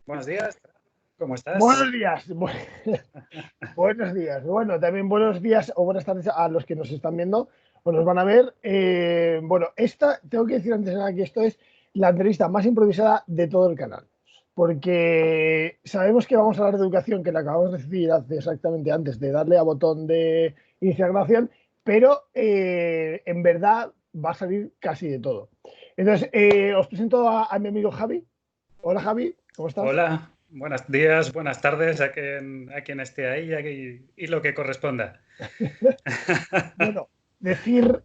Buenos días, ¿cómo estás? Buenos días. Buenos días. Bueno, también buenos días o buenas tardes a los que nos están viendo o nos van a ver. Bueno, esta, tengo que decir antes de nada que esto es la entrevista más improvisada de todo el canal. Porque sabemos que vamos a hablar de educación, que la acabamos de decir hace exactamente antes de darle a botón de iniciar grabación, pero en verdad va a salir casi de todo. Entonces, os presento a mi amigo Javi. Hola Javi, ¿cómo estás? Hola, buenos días, buenas tardes a quien esté ahí y lo que corresponda. Bueno, decir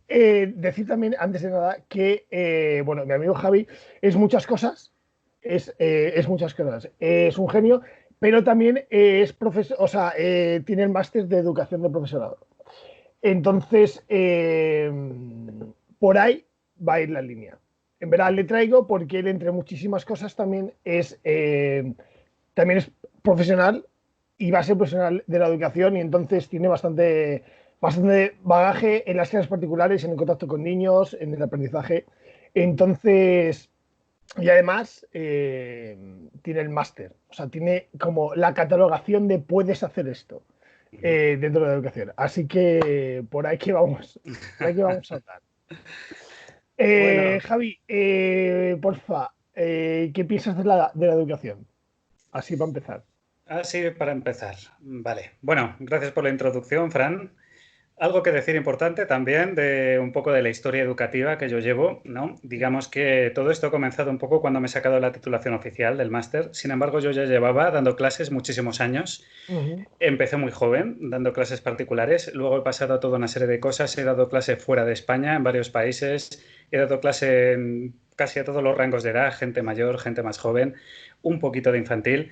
también, antes de nada, que bueno, mi amigo Javi es muchas cosas, es muchas cosas. Es un genio, pero también es profesor, o sea, tiene el máster de educación de profesorado. Entonces, por ahí va a ir la línea. En verdad le traigo porque él, entre muchísimas cosas, también es profesional y va a ser profesional de la educación y entonces tiene bastante bagaje en las clases particulares, en el contacto con niños, en el aprendizaje. Entonces, y además tiene el máster, o sea, tiene como la catalogación de puedes hacer esto dentro de la educación. Así que por ahí que vamos a hablar. Bueno, Javi, porfa, ¿qué piensas de la educación? Así para empezar. así para empezar. Vale. Bueno, gracias por la introducción, Fran. Algo que decir importante también de un poco de la historia educativa que yo llevo, ¿no? Digamos que todo esto ha comenzado un poco cuando me he sacado la titulación oficial del máster. Sin embargo, yo ya llevaba dando clases muchísimos años. Ujú. Empecé muy joven, dando clases particulares. Luego he pasado a toda una serie de cosas. He dado clase fuera de España, en varios países. He dado clase en casi a todos los rangos de edad, gente mayor, gente más joven, un poquito de infantil.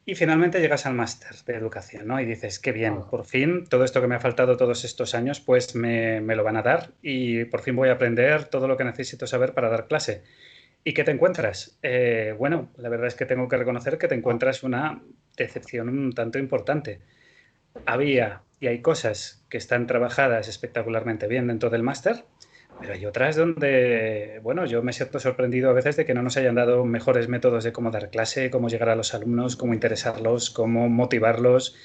Y finalmente llegas al máster de educación, ¿no? Y dices, qué bien, Ah, por fin, todo esto que me ha faltado todos estos años, pues me lo van a dar y por fin voy a aprender todo lo que necesito saber para dar clase. ¿Y qué te encuentras? Bueno, la verdad es que tengo que reconocer que te ah, encuentras una decepción un tanto importante. Había y hay cosas que están trabajadas espectacularmente bien dentro del máster, pero hay otras donde, bueno, yo me siento sorprendido a veces de que no nos hayan dado mejores métodos de cómo dar clase, cómo llegar a los alumnos, cómo interesarlos, cómo motivarlos.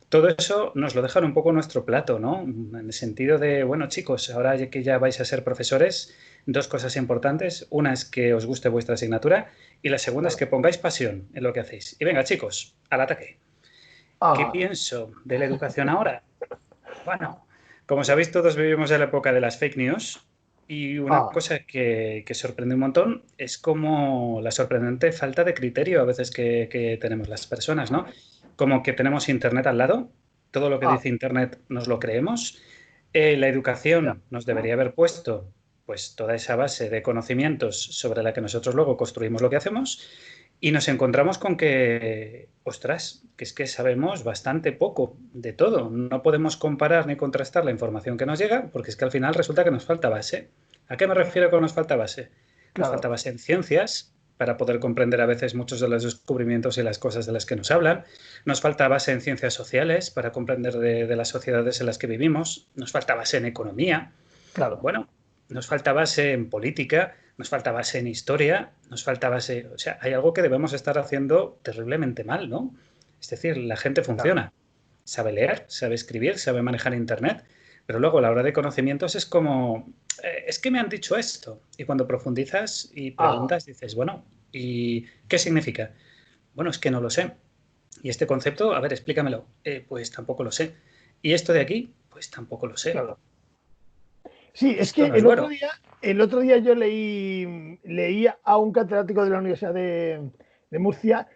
Todo eso nos lo dejan un poco en nuestro plato, ¿no? En el sentido de, bueno, chicos, ahora que ya vais a ser profesores, dos cosas importantes. Una es que os guste vuestra asignatura y la segunda es claro. que pongáis pasión en lo que hacéis. Y venga, chicos, al ataque. ¿Qué Ah, pienso de la educación ahora? Bueno, como sabéis, todos vivimos en la época de las fake news y una ah, cosa que sorprende un montón es como la sorprendente falta de criterio a veces que tenemos las personas, ¿no? Como que tenemos Internet al lado, todo lo que ah, dice Internet nos lo creemos, la ya. educación nos debería haber puesto pues toda esa base de conocimientos sobre la que nosotros luego construimos lo que hacemos y nos encontramos con que, ostras, que es que sabemos bastante poco de todo. No podemos comparar ni contrastar la información que nos llega, porque es que al final resulta que nos falta base. ¿A qué me refiero con nos falta base? Nos falta Claro. base en ciencias para poder comprender a veces muchos de los descubrimientos y las cosas de las que nos hablan. Nos falta base en ciencias sociales para comprender de las sociedades en las que vivimos. Nos falta base en economía. Claro. Bueno, nos falta base en política, nos falta base en historia, nos falta base, o sea, hay algo que debemos estar haciendo terriblemente mal, ¿no? Es decir, la gente Claro. funciona, sabe leer, sabe escribir, sabe manejar Internet, pero luego a la hora de conocimientos es como, es que me han dicho esto. Y cuando profundizas y Ah, preguntas, dices, bueno, ¿y qué significa? Bueno, es que no lo sé. Y este concepto, a ver, explícamelo. Pues tampoco lo sé. Y esto de aquí, pues tampoco lo sé. claro. Sí, es Esto que no es bueno. el otro día yo leí a un catedrático de la Universidad de Murcia,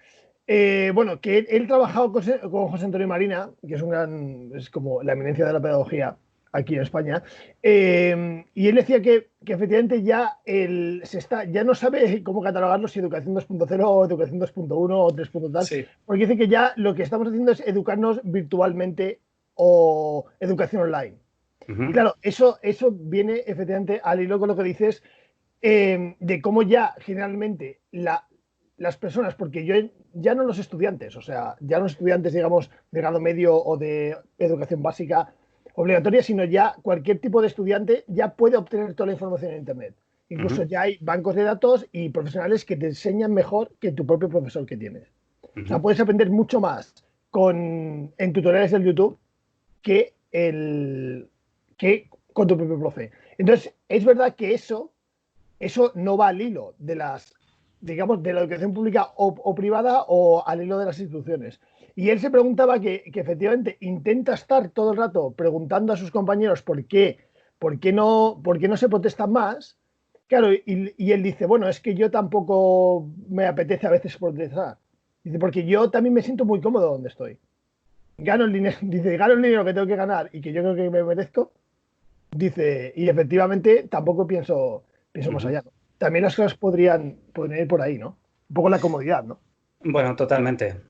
bueno, que él trabajaba con José Antonio Marina, que es como la eminencia de la pedagogía aquí en España, y él decía que efectivamente ya no sabe cómo catalogarlo si educación 2.0 o educación 2.1 o 3. Tal, Sí. porque dice que ya lo que estamos haciendo es educarnos virtualmente o educación online. Y Ujú. claro, eso viene efectivamente al hilo con lo que dices de cómo ya generalmente las personas, porque yo ya no los estudiantes, o sea, ya no los estudiantes, digamos, de grado medio o de educación básica obligatoria, sino ya cualquier tipo de estudiante ya puede obtener toda la información en Internet. Incluso Ujú. ya hay bancos de datos y profesionales que te enseñan mejor que tu propio profesor que tienes. O sea, Ujú. puedes aprender mucho más en tutoriales del YouTube que, que con tu propio profe. Entonces, es verdad que eso no va al hilo de digamos, de la educación pública o privada o al hilo de las instituciones. Y él se preguntaba que efectivamente intenta estar todo el rato preguntando a sus compañeros por qué no se protestan más. Claro, y él dice, bueno, es que yo tampoco me apetece a veces protestar. Dice, porque yo también me siento muy cómodo donde estoy. Gano el dinero, dice, gano el dinero que tengo que ganar y que yo creo que me merezco. Dice, y efectivamente tampoco pienso más Ujú. allá, ¿no? También las cosas podrían ir por ahí, ¿no? Un poco la comodidad, ¿no? Bueno, totalmente.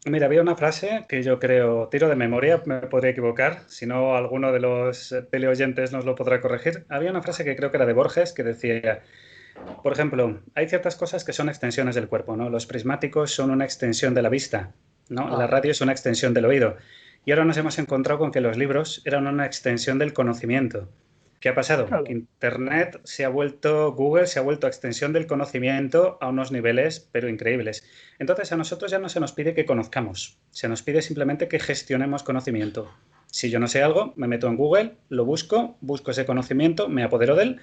Mira, había una frase que yo creo, tiro de memoria, me podría equivocar, si no alguno de los teleoyentes nos lo podrá corregir. Había una frase que creo que era de Borges que decía, por ejemplo, hay ciertas cosas que son extensiones del cuerpo, ¿no? Los prismáticos son una extensión de la vista, ¿no? La Ah, radio es una extensión del oído. Y ahora nos hemos encontrado con que los libros eran una extensión del conocimiento. ¿Qué ha pasado? Que claro, Internet se ha vuelto, Google se ha vuelto extensión del conocimiento a unos niveles, pero increíbles. Entonces a nosotros ya no se nos pide que conozcamos, se nos pide simplemente que gestionemos conocimiento. Si yo no sé algo, me meto en Google, lo busco, busco ese conocimiento, me apodero de él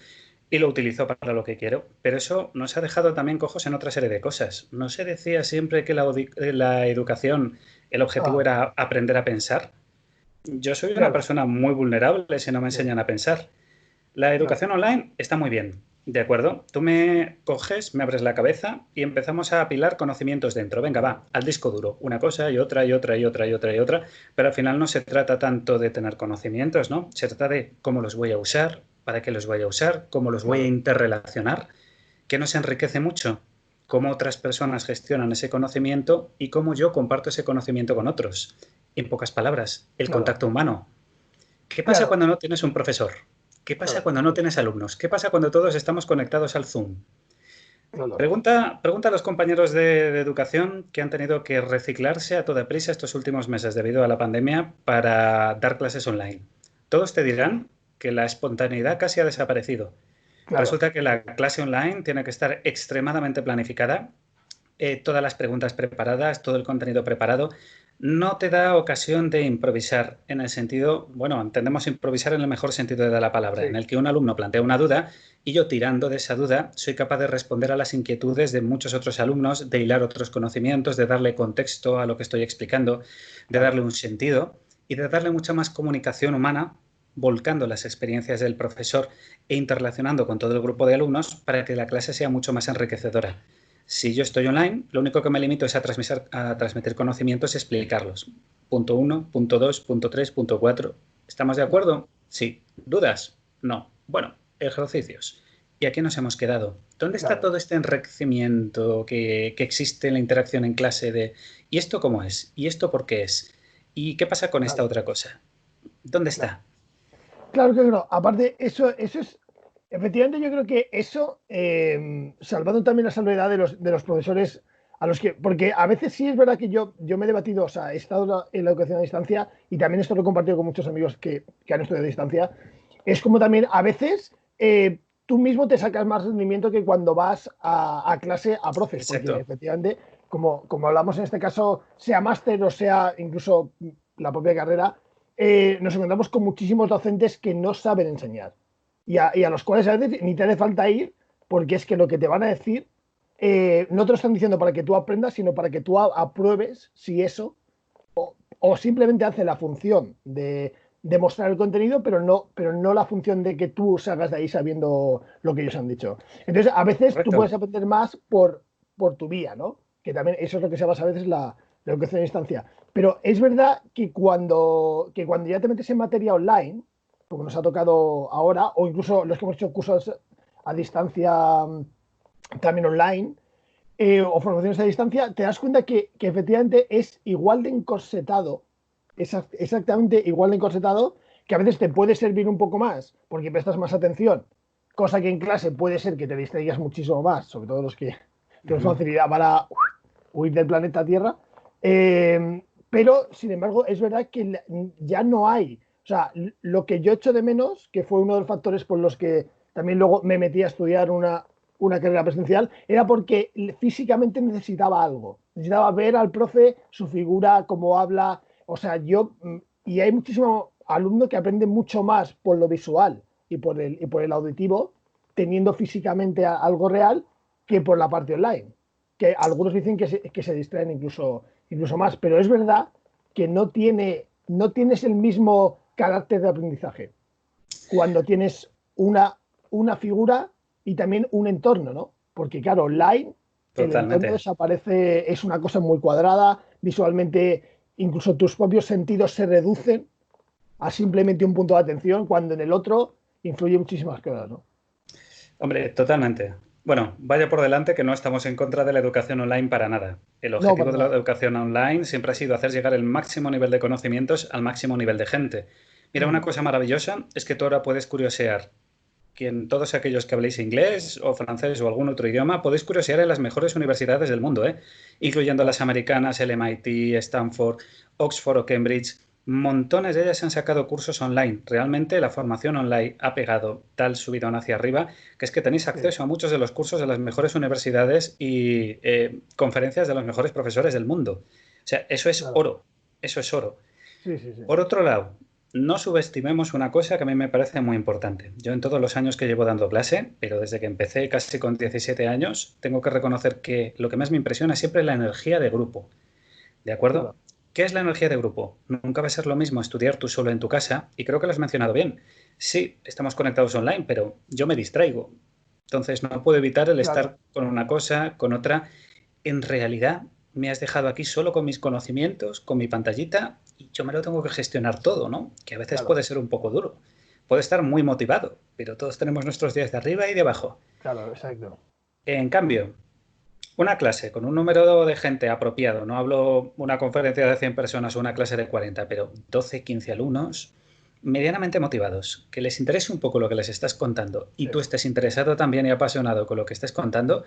y lo utilizo para lo que quiero. Pero eso nos ha dejado también cojos en otra serie de cosas. No se decía siempre que la educación, el objetivo ah, era aprender a pensar. Yo soy una claro, persona muy vulnerable si no me sí, enseñan a pensar. La claro, educación online está muy bien, ¿de acuerdo? Tú me coges, me abres la cabeza y empezamos a apilar conocimientos dentro. Venga, va, al disco duro, una cosa y otra y otra y otra y otra y otra, pero al final no se trata tanto de tener conocimientos, ¿no? Se trata de cómo los voy a usar, para qué los voy a usar, cómo los voy a claro, interrelacionar, que nos enriquece mucho, cómo otras personas gestionan ese conocimiento y cómo yo comparto ese conocimiento con otros. En pocas palabras, el claro, contacto humano. ¿Qué pasa claro, cuando no tienes un profesor? ¿Qué pasa claro, cuando no tienes alumnos? ¿Qué pasa cuando todos estamos conectados al Zoom? claro. Pregunta a los compañeros de educación que han tenido que reciclarse a toda prisa estos últimos meses debido a la pandemia para dar clases online. Todos te dirán que la espontaneidad casi ha desaparecido. Claro. Resulta que la clase online tiene que estar extremadamente planificada, todas las preguntas preparadas, todo el contenido preparado, no te da ocasión de improvisar en el sentido, bueno, entendemos improvisar en el mejor sentido de la palabra, en Sí, el que un alumno plantea una duda y yo tirando de esa duda soy capaz de responder a las inquietudes de muchos otros alumnos, de hilar otros conocimientos, de darle contexto a lo que estoy explicando, de claro, darle un sentido y de darle mucha más comunicación humana volcando las experiencias del profesor e interrelacionando con todo el grupo de alumnos para que la clase sea mucho más enriquecedora. Si yo estoy online, lo único que me limito es a transmitir conocimientos y explicarlos. Punto uno, punto 2, punto 3, punto 4. ¿Estamos de claro, acuerdo? Sí. ¿Dudas? No. Bueno, ejercicios. ¿Y aquí nos hemos quedado? ¿Dónde está claro, todo este enriquecimiento que existe en la interacción en clase de ¿y esto cómo es? ¿Y esto por qué es? ¿Y qué pasa con esta claro, otra cosa? ¿Dónde claro. está? Claro que no. Aparte, eso es, efectivamente, yo creo que eso, salvando también la salvedad de los profesores a los que, porque a veces sí es verdad que yo me he debatido, o sea, he estado en la educación a distancia y también esto lo he compartido con muchos amigos que han estudiado a distancia. Es como también a veces tú mismo te sacas más rendimiento que cuando vas a clase a profes, porque Exacto. efectivamente, como hablamos en este caso, sea máster o sea incluso la propia carrera, nos encontramos con muchísimos docentes que no saben enseñar y a los cuales a veces ni te hace falta ir porque es que lo que te van a decir no te lo están diciendo para que tú aprendas, sino para que tú apruebes si eso o simplemente hace la función de mostrar el contenido, pero no la función de que tú salgas de ahí sabiendo lo que ellos han dicho. Entonces, a veces tú puedes Correcto. aprender más por tu vía, ¿no? Que también eso es lo que se basa a veces la educación a distancia. Pero es verdad que cuando ya te metes en materia online, como nos ha tocado ahora, o incluso los que hemos hecho cursos a distancia también online, o formaciones a distancia, te das cuenta que efectivamente es igual de encorsetado, exactamente igual de encorsetado, que a veces te puede servir un poco más porque prestas más atención, cosa que en clase puede ser que te distraigas muchísimo más, sobre todo los que tenemos Ujú. facilidad para huir del planeta Tierra. Pero, sin embargo, es verdad que ya no hay. O sea, lo que yo echo de menos, que fue uno de los factores por los que también luego me metí a estudiar una carrera presencial, era porque físicamente necesitaba algo. necesitaba ver al profe, su figura, cómo habla, o sea, y hay muchísimos alumnos que aprenden mucho más por lo visual y por el auditivo, teniendo físicamente algo real, que por la parte online. Que algunos dicen que se distraen incluso más, pero es verdad que no tienes el mismo carácter de aprendizaje cuando tienes una figura y también un entorno, ¿no? Porque claro, online el entorno Totalmente. desaparece, es una cosa muy cuadrada, visualmente incluso tus propios sentidos se reducen a simplemente un punto de atención, cuando en el otro influye muchísimas cosas, ¿no? Hombre, totalmente. Bueno, vaya por delante que no estamos en contra de la educación online para nada. El No, objetivo para de la nada. educación online siempre ha sido hacer llegar el máximo nivel de conocimientos al máximo nivel de gente. Mira, una Mm, cosa maravillosa es que tú ahora puedes curiosear que en todos aquellos que habléis inglés o francés o algún otro idioma, podéis curiosear en las mejores universidades del mundo, ¿eh? Incluyendo claro, las americanas, el MIT, Stanford, Oxford o Cambridge. Montones de ellas han sacado cursos online. Realmente la formación online ha pegado tal subidón hacia arriba que es que tenéis sí, acceso a muchos de los cursos de las mejores universidades y conferencias de los mejores profesores del mundo. O sea, eso es claro. oro. Eso es oro. Sí, sí, sí. Por otro lado, no subestimemos una cosa que a mí me parece muy importante. Yo en todos los años que llevo dando clase, pero desde que empecé casi con 17 años, tengo que reconocer que lo que más me impresiona es siempre la energía de grupo. ¿De acuerdo? Claro, ¿Qué es la energía de grupo? Nunca va a ser lo mismo estudiar tú solo en tu casa, y creo que lo has mencionado bien. Sí, estamos conectados online, pero yo me distraigo. Entonces no puedo evitar el claro, estar con una cosa, con otra. En realidad me has dejado aquí solo con mis conocimientos, con mi pantallita, y yo me lo tengo que gestionar todo, ¿no? Que a veces claro, puede ser un poco duro. Puede estar muy motivado, pero todos tenemos nuestros días de arriba y de abajo. claro, exacto. En cambio, una clase con un número de gente apropiado, no hablo una conferencia de 100 personas o una clase de 40, pero 12, 15 alumnos medianamente motivados, que les interese un poco lo que les estás contando y Sí, tú estés interesado también y apasionado con lo que estés contando,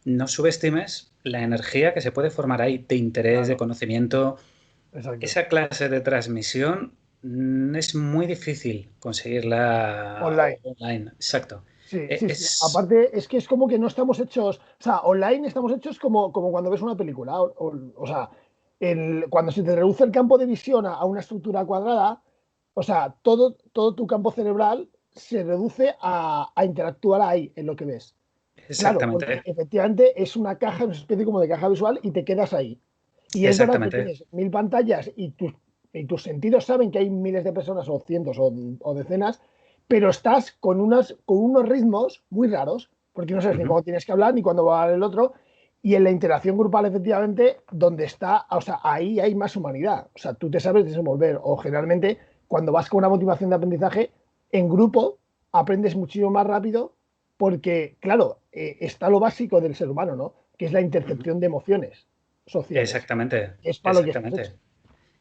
no subestimes la energía que se puede formar ahí de interés, de claro, conocimiento. exacto. Esa clase de transmisión es muy difícil conseguirla Online. online. Exacto. Sí, sí, sí. Es Aparte, es que es como que no estamos hechos, o sea, online estamos hechos como cuando ves una película. O sea, cuando se te reduce el campo de visión a una estructura cuadrada, o sea, todo tu campo cerebral se reduce a interactuar ahí en lo que ves. Claro, porque exactamente, efectivamente es una caja, una especie como de caja visual y te quedas ahí. Y es verdad que exactamente. tienes 1000 pantallas y tus sentidos saben que hay miles de personas o cientos o decenas, pero estás con unos ritmos muy raros, porque no sabes ni Ujú. cuándo tienes que hablar ni cuándo va a hablar el otro. Y en la interacción grupal, efectivamente, donde está, o sea, ahí hay más humanidad. O sea, tú te sabes desenvolver. O generalmente, cuando vas con una motivación de aprendizaje, en grupo aprendes muchísimo más rápido porque, claro, está lo básico del ser humano, ¿no? Que es la Ujú. intercepción de emociones sociales. Exactamente, Es para lo que estás hecho. exactamente,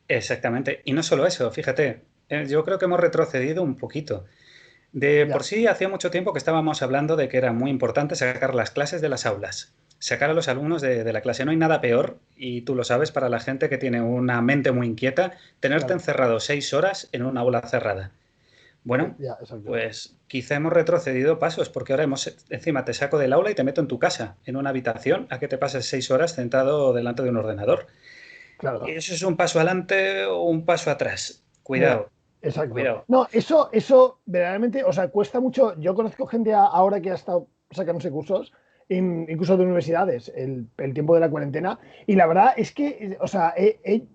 exactamente. Y no solo eso, fíjate, yo creo que hemos retrocedido un poquito. De por Ya, sí, hacía mucho tiempo que estábamos hablando de que era muy importante sacar las clases de las aulas, sacar a los alumnos de la clase. No hay nada peor, y tú lo sabes, para la gente que tiene una mente muy inquieta, tenerte claro. encerrado 6 horas en una aula cerrada. Bueno, Ya, exacto. pues quizá hemos retrocedido pasos, porque ahora encima te saco del aula y te meto en tu casa, en una habitación, a que te pases 6 horas sentado delante de un ordenador. Claro. ¿Eso es un paso adelante o un paso atrás? Ya, Cuidado, exacto. cuidado. No, eso verdaderamente, o sea, cuesta mucho. Yo conozco gente ahora que ha estado sacándose cursos, incluso de universidades, el tiempo de la cuarentena, y la verdad es que, o sea,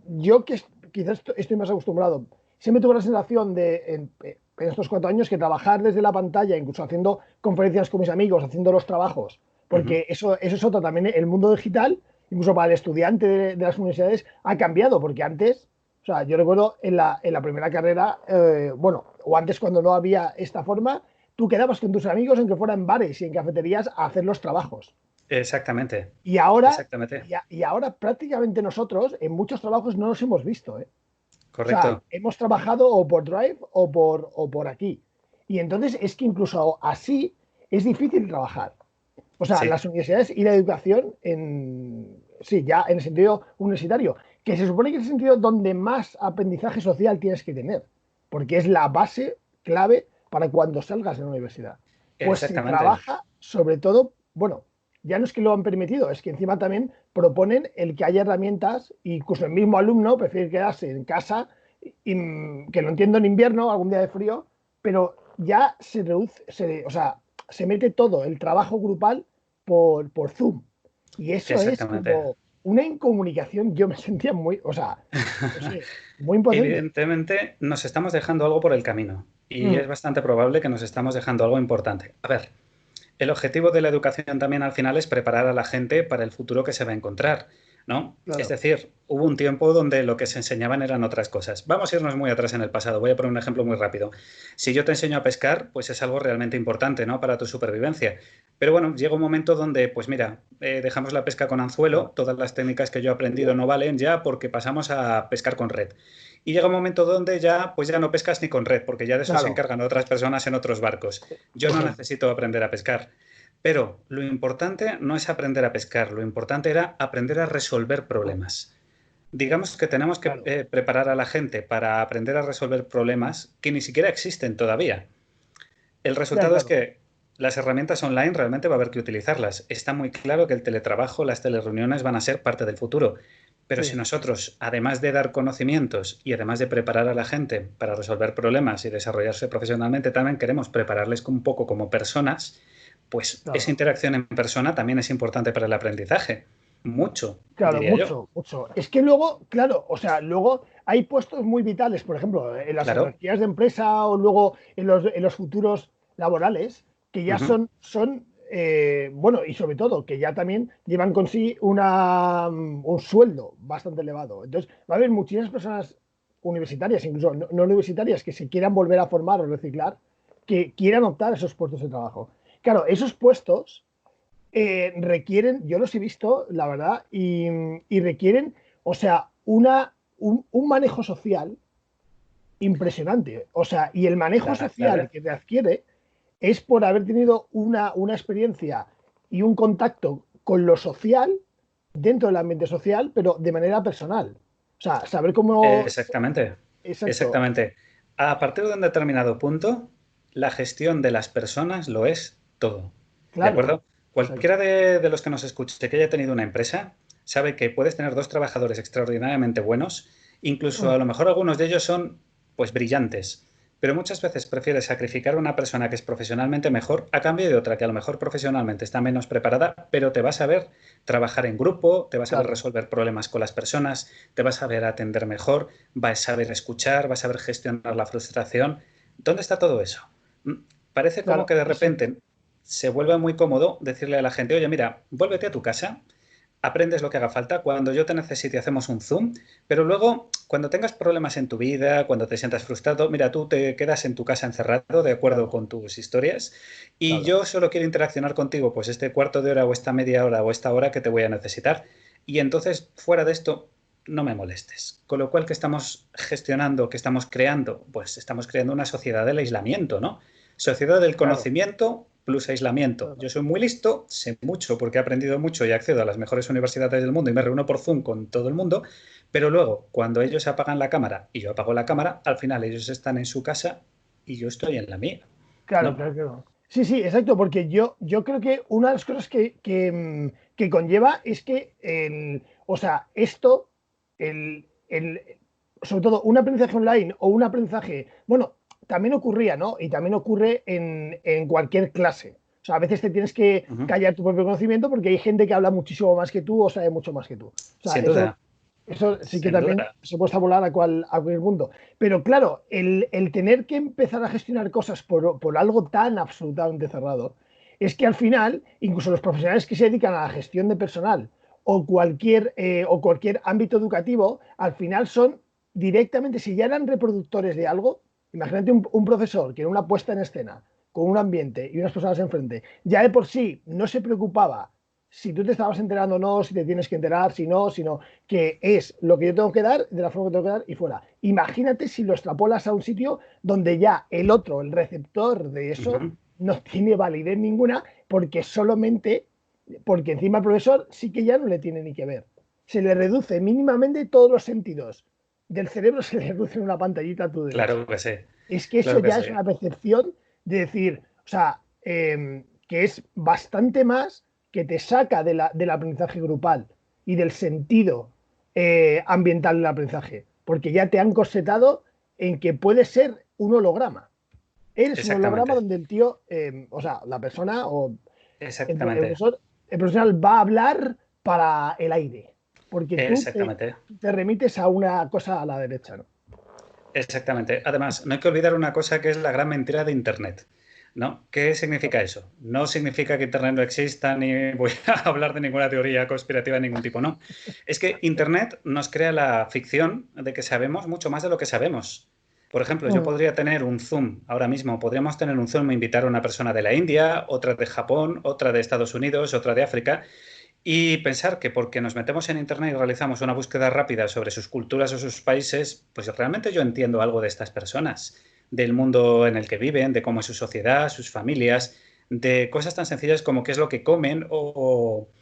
yo que quizás estoy más acostumbrado, siempre tuve la sensación en estos 4 años que trabajar desde la pantalla, incluso haciendo conferencias con mis amigos, haciendo los trabajos, Ujú. porque eso es otro también, el mundo digital, incluso para el estudiante de las universidades, ha cambiado, porque antes. O sea, yo recuerdo en la primera carrera, bueno, o antes cuando no había esta forma, tú quedabas con tus amigos, aunque fueran bares y en cafeterías, a hacer los trabajos. Exactamente, Y ahora, exactamente, y ahora prácticamente nosotros en muchos trabajos no nos hemos visto, ¿eh? O sea, correcto. hemos trabajado o por Drive o por aquí. Y entonces es que incluso así es difícil trabajar. O sea, Sí, las universidades y la educación sí, ya en el sentido universitario, que se supone que es el sentido donde más aprendizaje social tienes que tener, porque es la base clave para cuando salgas de la universidad. Pues se exactamente. trabaja sobre todo, bueno, ya no es que lo han permitido, es que encima también proponen el que haya herramientas, incluso el mismo alumno prefiere quedarse en casa, y, que lo entiendo en invierno, algún día de frío, pero ya se reduce, o sea, se mete todo el trabajo grupal por Zoom. Y eso es Exactamente. como una incomunicación, yo me sentía muy, o sea, no sé, muy impotente. Evidentemente nos estamos dejando algo por el camino y Mm, es bastante probable que nos estamos dejando algo importante. A ver, el objetivo de la educación también al final es preparar a la gente para el futuro que se va a encontrar, ¿no? Es claro, decir, hubo un tiempo donde lo que se enseñaban eran otras cosas. Vamos a irnos muy atrás en el pasado. Voy a poner un ejemplo muy rápido. Si yo te enseño a pescar, pues es algo realmente importante, ¿no? Para tu supervivencia. Pero bueno, llega un momento donde, pues mira, dejamos la pesca con anzuelo, todas las técnicas que yo he aprendido no valen ya porque pasamos a pescar con red. Y llega un momento donde ya, pues ya no pescas ni con red, porque ya de eso se claro, encargan otras personas en otros barcos. Yo no exacto. necesito aprender a pescar. Pero lo importante no es aprender a pescar, lo importante era aprender a resolver problemas. Digamos que tenemos que Claro, preparar a la gente para aprender a resolver problemas que ni siquiera existen todavía. El ya, resultado es claro. que las herramientas online realmente va a haber que utilizarlas. Está muy claro que el teletrabajo, las telereuniones van a ser parte del futuro. Pero si Sí, nosotros, además de dar conocimientos y además de preparar a la gente para resolver problemas y desarrollarse profesionalmente, también queremos prepararles un poco como personas, pues esa claro. interacción en persona también es importante para el aprendizaje. Mucho, Claro, diría yo. mucho, mucho. Es que luego, claro, o sea, luego hay puestos muy vitales, por ejemplo, en las Claro. jerarquías de empresa o luego en los futuros laborales, que ya Ujú. son bueno, y sobre todo, que ya también llevan con sí un sueldo bastante elevado. Entonces, va a haber muchísimas personas universitarias, incluso no universitarias, que se quieran volver a formar o reciclar, que quieran optar a esos puestos de trabajo. Claro, esos puestos requieren, yo los he visto, la verdad, y requieren, o sea, un manejo social impresionante. O sea, y el manejo La social clave. que te adquiere es por haber tenido una experiencia y un contacto con lo social dentro del ambiente social, pero de manera personal. O sea, saber cómo... Exactamente, Exacto, exactamente. A partir de un determinado punto, la gestión de las personas lo es todo. ¿De claro, acuerdo? Cualquiera exacto. de los que nos escuche que haya tenido una empresa sabe que puedes tener dos trabajadores extraordinariamente buenos, incluso a lo mejor algunos de ellos son pues brillantes, pero muchas veces prefieres sacrificar a una persona que es profesionalmente mejor a cambio de otra que a lo mejor profesionalmente está menos preparada, pero te vas a ver trabajar en grupo, te vas a ver Claro, resolver problemas con las personas, te vas a ver atender mejor, vas a saber escuchar, vas a saber gestionar la frustración. ¿Dónde está todo eso? Parece como claro, que de exacto. repente se vuelve muy cómodo decirle a la gente, oye, mira, vuélvete a tu casa, aprendes lo que haga falta, cuando yo te necesite hacemos un Zoom, pero luego cuando tengas problemas en tu vida, cuando te sientas frustrado, mira, tú te quedas en tu casa encerrado de acuerdo Claro, con tus historias y claro. yo solo quiero interaccionar contigo pues este cuarto de hora o esta media hora o esta hora que te voy a necesitar y entonces fuera de esto no me molestes. Con lo cual, ¿qué estamos gestionando, qué estamos creando? Pues estamos creando una sociedad del aislamiento, ¿no? Sociedad del Claro, conocimiento plus aislamiento. Yo claro. soy muy listo, sé mucho porque he aprendido mucho y accedo a las mejores universidades del mundo y me reúno por Zoom con todo el mundo, pero luego, cuando ellos apagan la cámara y yo apago la cámara, al final ellos están en su casa y yo estoy en la mía, Claro, ¿no? claro, claro. Sí, sí, exacto, porque yo creo que una de las cosas que conlleva es que, o sea, esto, sobre todo un aprendizaje online o un aprendizaje, bueno, también ocurría, ¿no? Y también ocurre en cualquier clase. O sea, a veces te tienes que Uh -huh. callar tu propio conocimiento porque hay gente que habla muchísimo más que tú o sabe mucho más que tú. O sea, Sin duda, eso sí que sin también duda. se puede volar a cualquier mundo. Pero claro, el tener que empezar a gestionar cosas por algo tan absolutamente cerrado, es que al final, incluso los profesionales que se dedican a la gestión de personal o cualquier ámbito educativo, al final son directamente, si ya eran reproductores de algo, imagínate un profesor que en una puesta en escena, con un ambiente y unas personas enfrente, ya de por sí no se preocupaba si tú te estabas enterando o no, si te tienes que enterar, si no, sino que es lo que yo tengo que dar, de la forma que tengo que dar y fuera. Imagínate si lo extrapolas a un sitio donde ya el otro, el receptor de Uh eso, -huh. no tiene validez ninguna porque solamente, porque encima el profesor sí que ya no le tiene ni que ver. Se le reduce mínimamente todos los sentidos. Del cerebro se le reduce en una pantallita a tu derecha. Claro que sí, Es que eso claro que ya sí. es una percepción de decir, o sea, que es bastante más. que te saca del aprendizaje grupal y del sentido ambiental del aprendizaje, porque ya te han corsetado en que puede ser un holograma. Eres un holograma Exactamente, donde el tío, o sea, la persona o exactamente, el profesional va a hablar para el aire, porque tú exactamente. te remites a una cosa a la derecha, ¿no? Exactamente. Además, no hay que olvidar una cosa que es la gran mentira de Internet, ¿no? ¿Qué significa eso? No significa que Internet no exista, ni voy a hablar de ninguna teoría conspirativa de ningún tipo, no. Es que Internet nos crea la ficción de que sabemos mucho más de lo que sabemos. Por ejemplo, yo Mm, podría tener un Zoom ahora mismo, podríamos tener un Zoom e invitar a una persona de la India, otra de Japón, otra de Estados Unidos, otra de África, y pensar que porque nos metemos en Internet y realizamos una búsqueda rápida sobre sus culturas o sus países, pues realmente yo entiendo algo de estas personas, del mundo en el que viven, de cómo es su sociedad, sus familias, de cosas tan sencillas como qué es lo que comen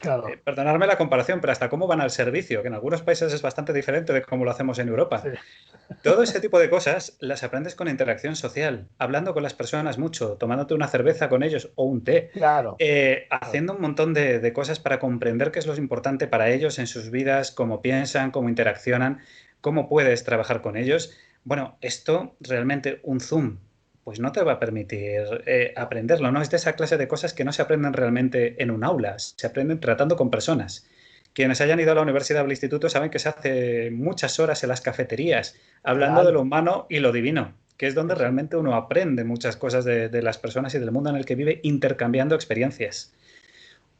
claro, perdonadme la comparación, pero hasta cómo van al servicio, que en algunos países es bastante diferente de cómo lo hacemos en sí, Europa. Todo ese tipo de cosas las aprendes con interacción social, hablando con las personas mucho, tomándote una cerveza con ellos o un té, claro, claro, haciendo un montón de cosas para comprender qué es lo importante para ellos en sus vidas, cómo piensan, cómo interaccionan, cómo puedes trabajar con ellos. Bueno, esto realmente un Zoom pues no te va a permitir aprenderlo, ¿no? Es de esa clase de cosas que no se aprenden realmente en un aula, se aprenden tratando con personas. Quienes hayan ido a la universidad o al instituto saben que se hace muchas horas en las cafeterías, hablando de lo claro, humano y lo divino, que es donde eso, realmente uno aprende muchas cosas de las personas y del mundo en el que vive, intercambiando experiencias.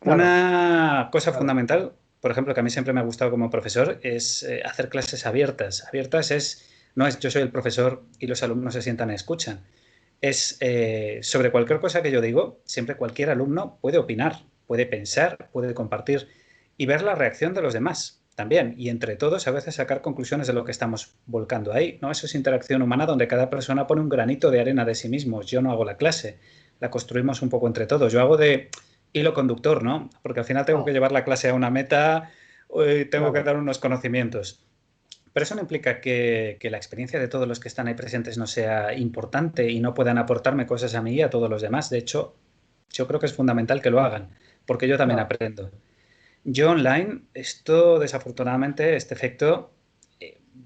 claro, Una cosa claro, fundamental, por ejemplo, que a mí siempre me ha gustado como profesor, es hacer clases abiertas. Abiertas no es yo soy el profesor y los alumnos se sientan y escuchan. Es sobre cualquier cosa que yo digo, siempre cualquier alumno puede opinar, puede pensar, puede compartir y ver la reacción de los demás también. Y entre todos a veces sacar conclusiones de lo que estamos volcando ahí, ¿no? Eso es interacción humana donde cada persona pone un granito de arena de sí mismos. Yo no hago la clase, la construimos un poco entre todos. Yo hago de hilo conductor, ¿no? Porque al final tengo que claro, llevar la clase a una meta, tengo que claro, dar unos conocimientos. Pero eso no implica que la experiencia de todos los que están ahí presentes no sea importante y no puedan aportarme cosas a mí y a todos los demás. De hecho, yo creo que es fundamental que lo hagan, porque yo también claro, aprendo. Yo online, esto desafortunadamente, este efecto,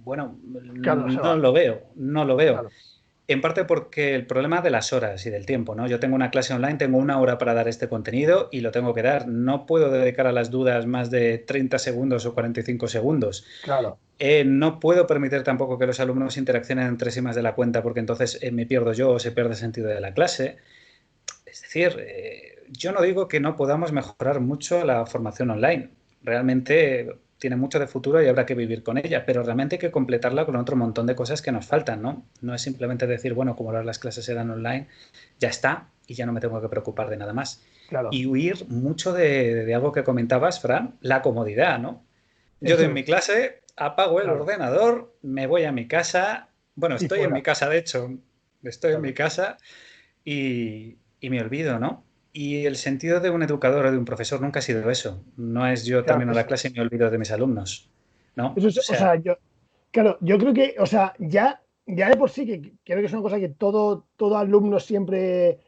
bueno, claro, se no va, lo veo, no lo veo. claro, En parte porque el problema de las horas y del tiempo, ¿no? Yo tengo una clase online, tengo una hora para dar este contenido y lo tengo que dar. No puedo dedicar a las dudas más de 30 segundos o 45 segundos. claro, No puedo permitir tampoco que los alumnos interaccionen entre sí más de la cuenta porque entonces me pierdo yo o se pierde el sentido de la clase. Es decir, yo no digo que no podamos mejorar mucho la formación online. Realmente tiene mucho de futuro y habrá que vivir con ella, pero realmente hay que completarla con otro montón de cosas que nos faltan, ¿no? No es simplemente decir, bueno, como ahora las clases se dan online, ya está y ya no me tengo que preocupar de nada más. claro, Y huir mucho de algo que comentabas, Fran, la comodidad, ¿no? Yo doy eso mi es, clase, apago el claro, ordenador, me voy a mi casa. Bueno, y estoy en mi fuera, casa, de hecho, estoy en mi claro, casa y me olvido, ¿no? Y el sentido de un educador o de un profesor nunca ha sido eso. No es yo claro, termino la clase y me olvido de mis alumnos, ¿no? eso O es, o sea, sea, claro, yo creo que, o sea, ya de por sí, que creo que es una cosa que todo alumno siempre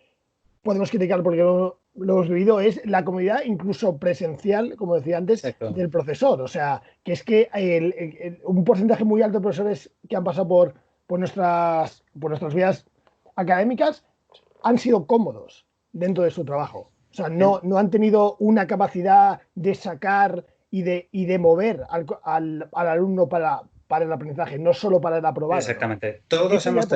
podemos criticar porque lo hemos vivido, es la comodidad incluso presencial, como decía antes, exacto. del profesor. O sea, que es que un porcentaje muy alto de profesores que han pasado por nuestras vidas académicas han sido cómodos dentro de su trabajo. O sea, En- no han tenido una capacidad de sacar y de mover al alumno para el aprendizaje, no solo para el aprobado, ¿no? Exactamente. Eso ya de por sí.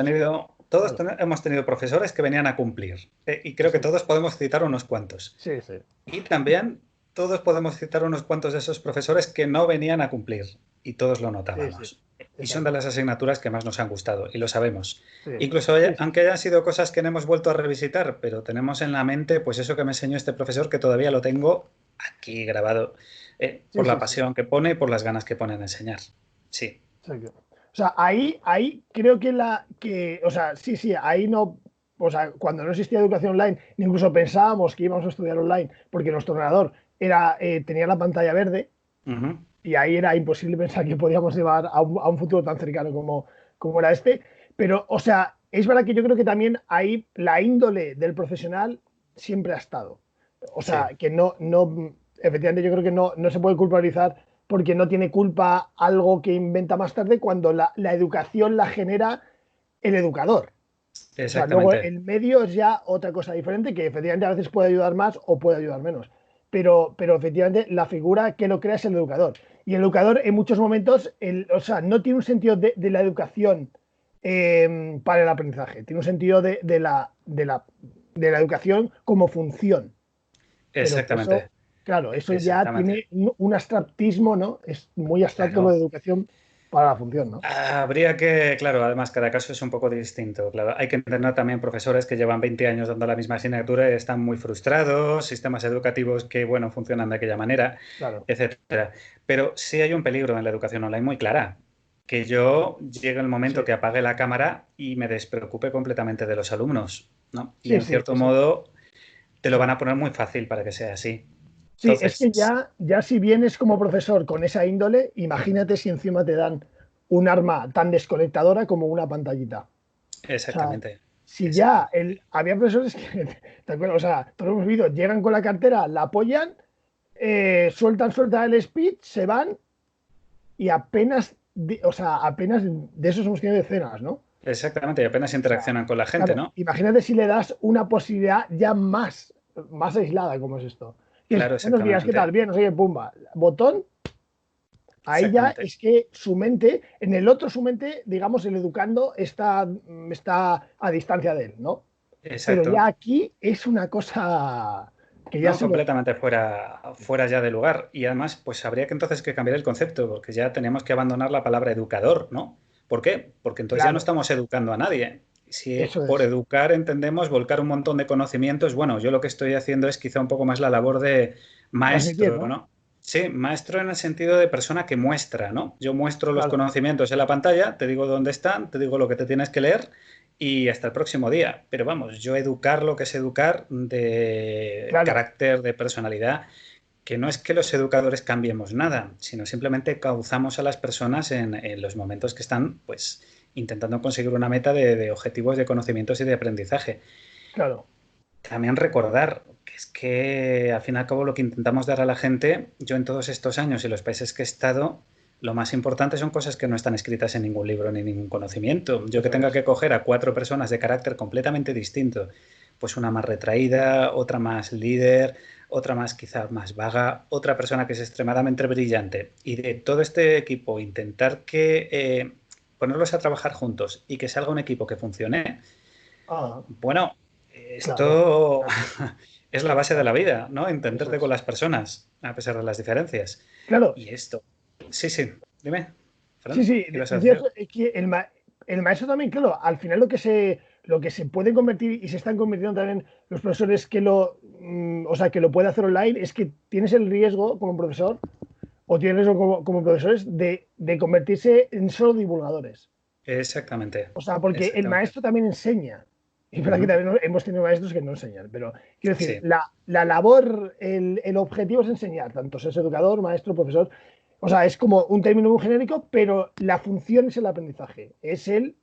Claro. Hemos tenido profesores que venían a cumplir. Y creo que Eso es. todos podemos citar unos cuantos. Sí, sí. Y también todos podemos citar unos cuantos de esos profesores que no venían a cumplir y todos lo Sí, sí. notábamos. Y son de Exacto. las asignaturas que más nos han gustado y lo sabemos. Sí, Incluso sí, sí. aunque hayan sido cosas que no hemos vuelto a revisitar, pero tenemos en la mente pues eso que me enseñó este profesor que todavía lo tengo aquí grabado Sí, por la sí, sí. pasión que pone y por las ganas que pone en enseñar. Sí, Exacto. O sea, ahí creo o sea, sí, sí, ahí no, o sea, cuando no existía educación online, ni incluso pensábamos que íbamos a estudiar online, porque nuestro ordenador tenía la pantalla verde, ujú, y ahí era imposible pensar que podíamos llevar a un futuro tan cercano como era este. Pero, o sea, es verdad que yo creo que también ahí la índole del profesional siempre ha estado. O sea, Sí, que efectivamente yo creo que no se puede culpabilizar porque no tiene culpa algo que inventa más tarde cuando la educación la genera el educador. O sea, luego exactamente. el medio es ya otra cosa diferente que efectivamente a veces puede ayudar más o puede ayudar menos. Pero efectivamente la figura que lo crea es el educador. Y el educador en muchos momentos, o sea, no tiene un sentido de la educación para el aprendizaje, tiene un sentido de la educación como función. Pero que eso, Exactamente. claro, eso ya Exactamente. tiene un abstractismo, ¿no? Es muy abstracto lo Claro. de educación para la función, ¿no? Habría que, claro, además cada caso es un poco distinto. Claro, hay que entender también profesores que llevan 20 años dando la misma asignatura y están muy frustrados, sistemas educativos que, bueno, funcionan de aquella manera, Claro. etcétera. Pero sí hay un peligro en la educación online muy clara, que yo llegue el momento Sí, que apague la cámara y me despreocupe completamente de los alumnos, ¿no? Y sí, en sí, cierto modo te lo van sí. a poner muy fácil para que sea así. Sí, es que Entonces, ya si vienes como profesor con esa índole, imagínate si encima te dan un arma tan desconectadora como una pantallita. O sea, exactamente, si ya exactamente. había profesores que, ¿te acuerdas? O sea, todos hemos visto, llegan con la cartera, la apoyan, sueltan el speech, se van y apenas, o sea, apenas de esos hemos tenido decenas, ¿no? Exactamente, y apenas O sea, interaccionan con la gente, claro, ¿no? imagínate si le das una posibilidad ya más aislada como es esto. Que es, Claro, buenos días, ¿qué tal? exactamente, Bien, no sé qué, pumba. Botón, ahí ya exactamente, es que su mente, en el otro su mente, digamos, el educando está a distancia de él, ¿no? Pero ya exacto. aquí es una cosa que ya No, se lo... completamente fuera ya de lugar. Y además, pues habría que entonces que cambiar el concepto, porque ya tenemos que abandonar la palabra educador, ¿no? ¿Por qué? Porque entonces ya no Claro, estamos educando a nadie. Si eso por es. educar entendemos volcar un montón de conocimientos, bueno, yo lo que estoy haciendo es quizá un poco más la labor de Transmitir, maestro, ¿no? ¿no? Sí, maestro en el sentido de persona que muestra, ¿no? Yo muestro los Claro, conocimientos en la pantalla, te digo dónde están, te digo lo que te tienes que leer y hasta el próximo día. Pero vamos, yo educar lo que es educar de claro. carácter, de personalidad, que no es que los educadores cambiemos nada, sino simplemente cauzamos a las personas en los momentos que están, pues, intentando conseguir una meta de objetivos de conocimientos y de aprendizaje. Claro. También recordar que es que al fin y al cabo lo que intentamos dar a la gente, yo en todos estos años y los países que he estado, lo más importante son cosas que no están escritas en ningún libro ni ningún conocimiento. Yo que Eso tenga es. que coger a 4 personas de carácter completamente distinto, pues una más retraída, otra más líder, otra más quizá más vaga, otra persona que es extremadamente brillante, y de todo este equipo intentar que ponerlos a trabajar juntos y que salga un equipo que funcione, Ah, bueno, claro, esto claro, es la base de la claro. vida, ¿no? Eso Entenderte con es. las personas, a pesar de las diferencias. Claro, Y esto. Sí, sí. Dime, sí, Fran, sí, ¿qué ibas a decía decir? eso, es que el maestro también, claro, al final lo que se puede convertir y se están convirtiendo también los profesores o sea, que lo puede hacer online, es que tienes el riesgo como profesor o tienes riesgo como profesores de convertirse en solo divulgadores. Exactamente, O sea, porque el exactamente. maestro también enseña. Y verdad que Ujú. también hemos tenido maestros que no enseñan, pero quiero decir, Sí, la labor, el objetivo es enseñar, tanto seas educador, maestro, profesor. O sea, es como un término muy genérico, pero la función es el aprendizaje, es el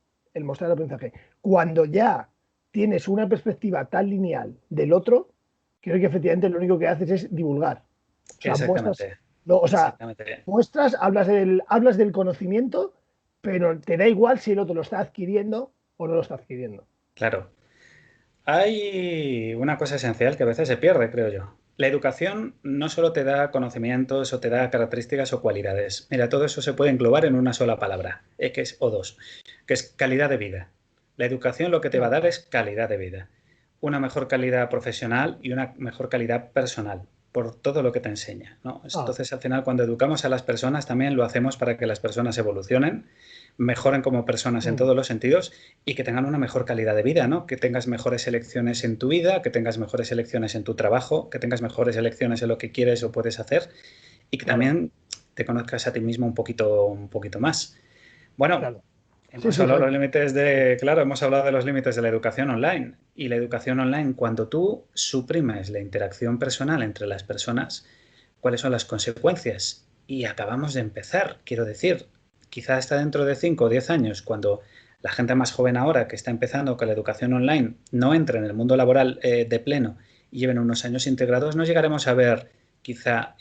mostrar el aprendizaje. Cuando ya tienes una perspectiva tan lineal del otro, creo que efectivamente lo único que haces es divulgar. O sea, muestras, exactamente, o sea, exactamente. hablas del conocimiento, pero te da igual si el otro lo está adquiriendo o no lo está adquiriendo. Claro. Hay una cosa esencial que a veces se pierde, creo yo. La educación no solo te da conocimientos o te da características o cualidades. Mira, todo eso se puede englobar en una sola palabra, que es o dos, que es calidad de vida. La educación lo que te va a Claro. dar es calidad de vida. Una mejor calidad profesional y una mejor calidad personal por todo lo que te enseña, ¿no? Ah, Entonces, al final, cuando educamos a las personas, también lo hacemos para que las personas evolucionen, mejoren como personas en mm, todos los sentidos y que tengan una mejor calidad de vida, ¿no? Que tengas mejores elecciones en tu vida, que tengas mejores elecciones en tu trabajo, que tengas mejores elecciones en lo que quieres o puedes hacer y que claro, también te conozcas a ti mismo un poquito más. Bueno, claro. Sí, hemos sí, hablado de Javi. los límites Sí. claro, hemos hablado de los límites de la educación online. Y la educación online, cuando tú suprimes la interacción personal entre las personas, ¿cuáles son las consecuencias? Y acabamos de empezar, quiero decir, quizá hasta dentro de 5 o 10 años, cuando la gente más joven ahora que está empezando con la educación online no entre en el mundo laboral de pleno y lleven unos años integrados, no llegaremos a ver quizá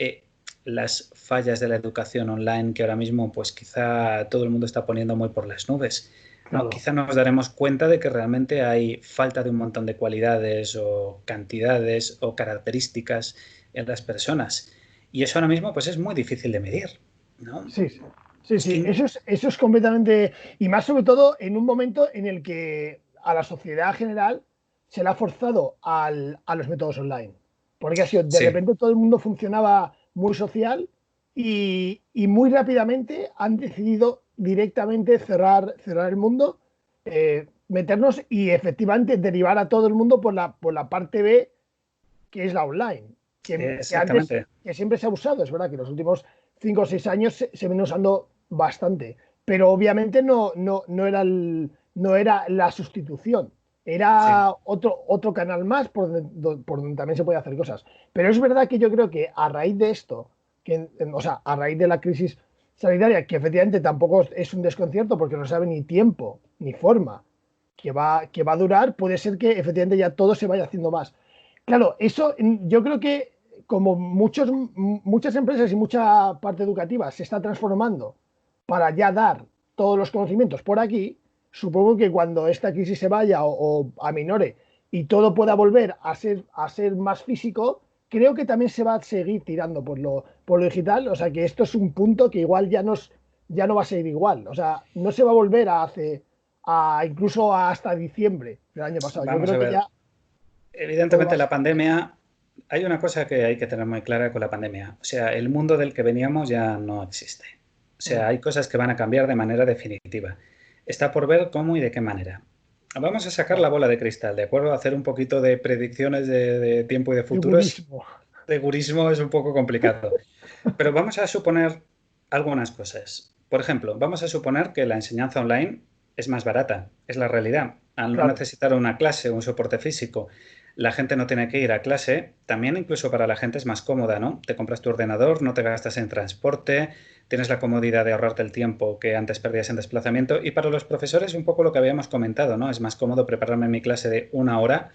las fallas de la educación online que ahora mismo pues quizá todo el mundo está poniendo muy por las nubes. ¿No? Claro. Quizá nos daremos cuenta de que realmente hay falta de un montón de cualidades o cantidades o características en las personas. Y eso ahora mismo pues es muy difícil de medir, ¿no? Sí, sí. Sí, Es sí, que eso es completamente. Y más sobre todo en un momento en el que a la sociedad general se le ha forzado a los métodos online. Porque ha sido, de sí, repente todo el mundo funcionaba muy social y muy rápidamente han decidido directamente cerrar el mundo, meternos y efectivamente derivar a todo el mundo por la parte B, que es la online, que antes, exactamente. que siempre se ha usado, es verdad que en los últimos 5 o 6 años se viene usando bastante, pero obviamente no era la sustitución, Sí, era otro canal más por donde también se puede hacer cosas. Pero es verdad que yo creo que a raíz de esto, o sea, a raíz de la crisis sanitaria, que efectivamente tampoco es un desconcierto porque no sabe ni tiempo ni forma que va a durar, puede ser que efectivamente ya todo se vaya haciendo más. Claro, eso yo creo que como muchas empresas y mucha parte educativa se está transformando para ya dar todos los conocimientos por aquí, supongo que cuando esta crisis se vaya o aminore y todo pueda volver a ser más físico, creo que también se va a seguir tirando por lo digital. O sea que esto es un punto que igual ya no va a ser igual. O sea, no se va a volver incluso hasta diciembre del año pasado. Yo vamos creo a que ver. ya todo va Evidentemente a la ser. pandemia, hay una cosa que hay que tener muy clara con la pandemia. O sea, el mundo del que veníamos ya no existe. O sea, hay cosas que van a cambiar de manera definitiva. Está por ver cómo y de qué manera. Vamos a sacar la Claro, bola de cristal, ¿de acuerdo? Hacer un poquito de predicciones de tiempo y de de futuros. gurismo. De gurismo es un poco complicado. Pero vamos a suponer algunas cosas. Por ejemplo, vamos a suponer que la enseñanza online es más barata, es la realidad. Al no Claro, necesitar una clase o un soporte físico, la gente no tiene que ir a clase. También incluso para la gente es más cómoda, ¿no? Te compras tu ordenador, no te gastas en transporte, tienes la comodidad de ahorrarte el tiempo que antes perdías en desplazamiento. Y para los profesores, un poco lo que habíamos comentado, ¿no? Es más cómodo prepararme mi clase de una hora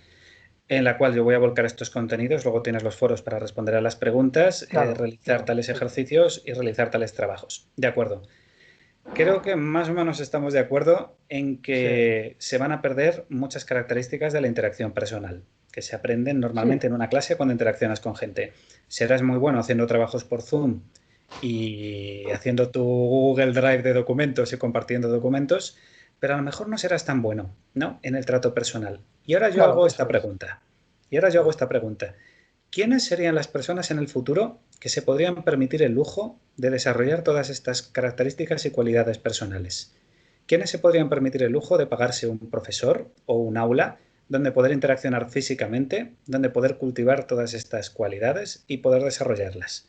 en la cual yo voy a volcar estos contenidos, luego tienes los foros para responder a las preguntas, claro, realizar claro. tales Sí, ejercicios y realizar tales trabajos. De acuerdo. Creo que más o menos estamos de acuerdo en sí, que se van a perder muchas características de la interacción personal, que se aprenden sí, normalmente en una clase cuando interaccionas con gente. Serás muy bueno haciendo trabajos por Zoom y haciendo tu Google Drive de documentos y compartiendo documentos, pero a lo mejor no serás tan bueno, ¿no? En el trato personal. Y ahora yo claro, hago esta eso es. pregunta. Y ahora yo hago esta pregunta. ¿Quiénes serían las personas en el futuro que se podrían permitir el lujo de desarrollar todas estas características y cualidades personales? ¿Quiénes se podrían permitir el lujo de pagarse un profesor o un aula donde poder interaccionar físicamente, donde poder cultivar todas estas cualidades y poder desarrollarlas?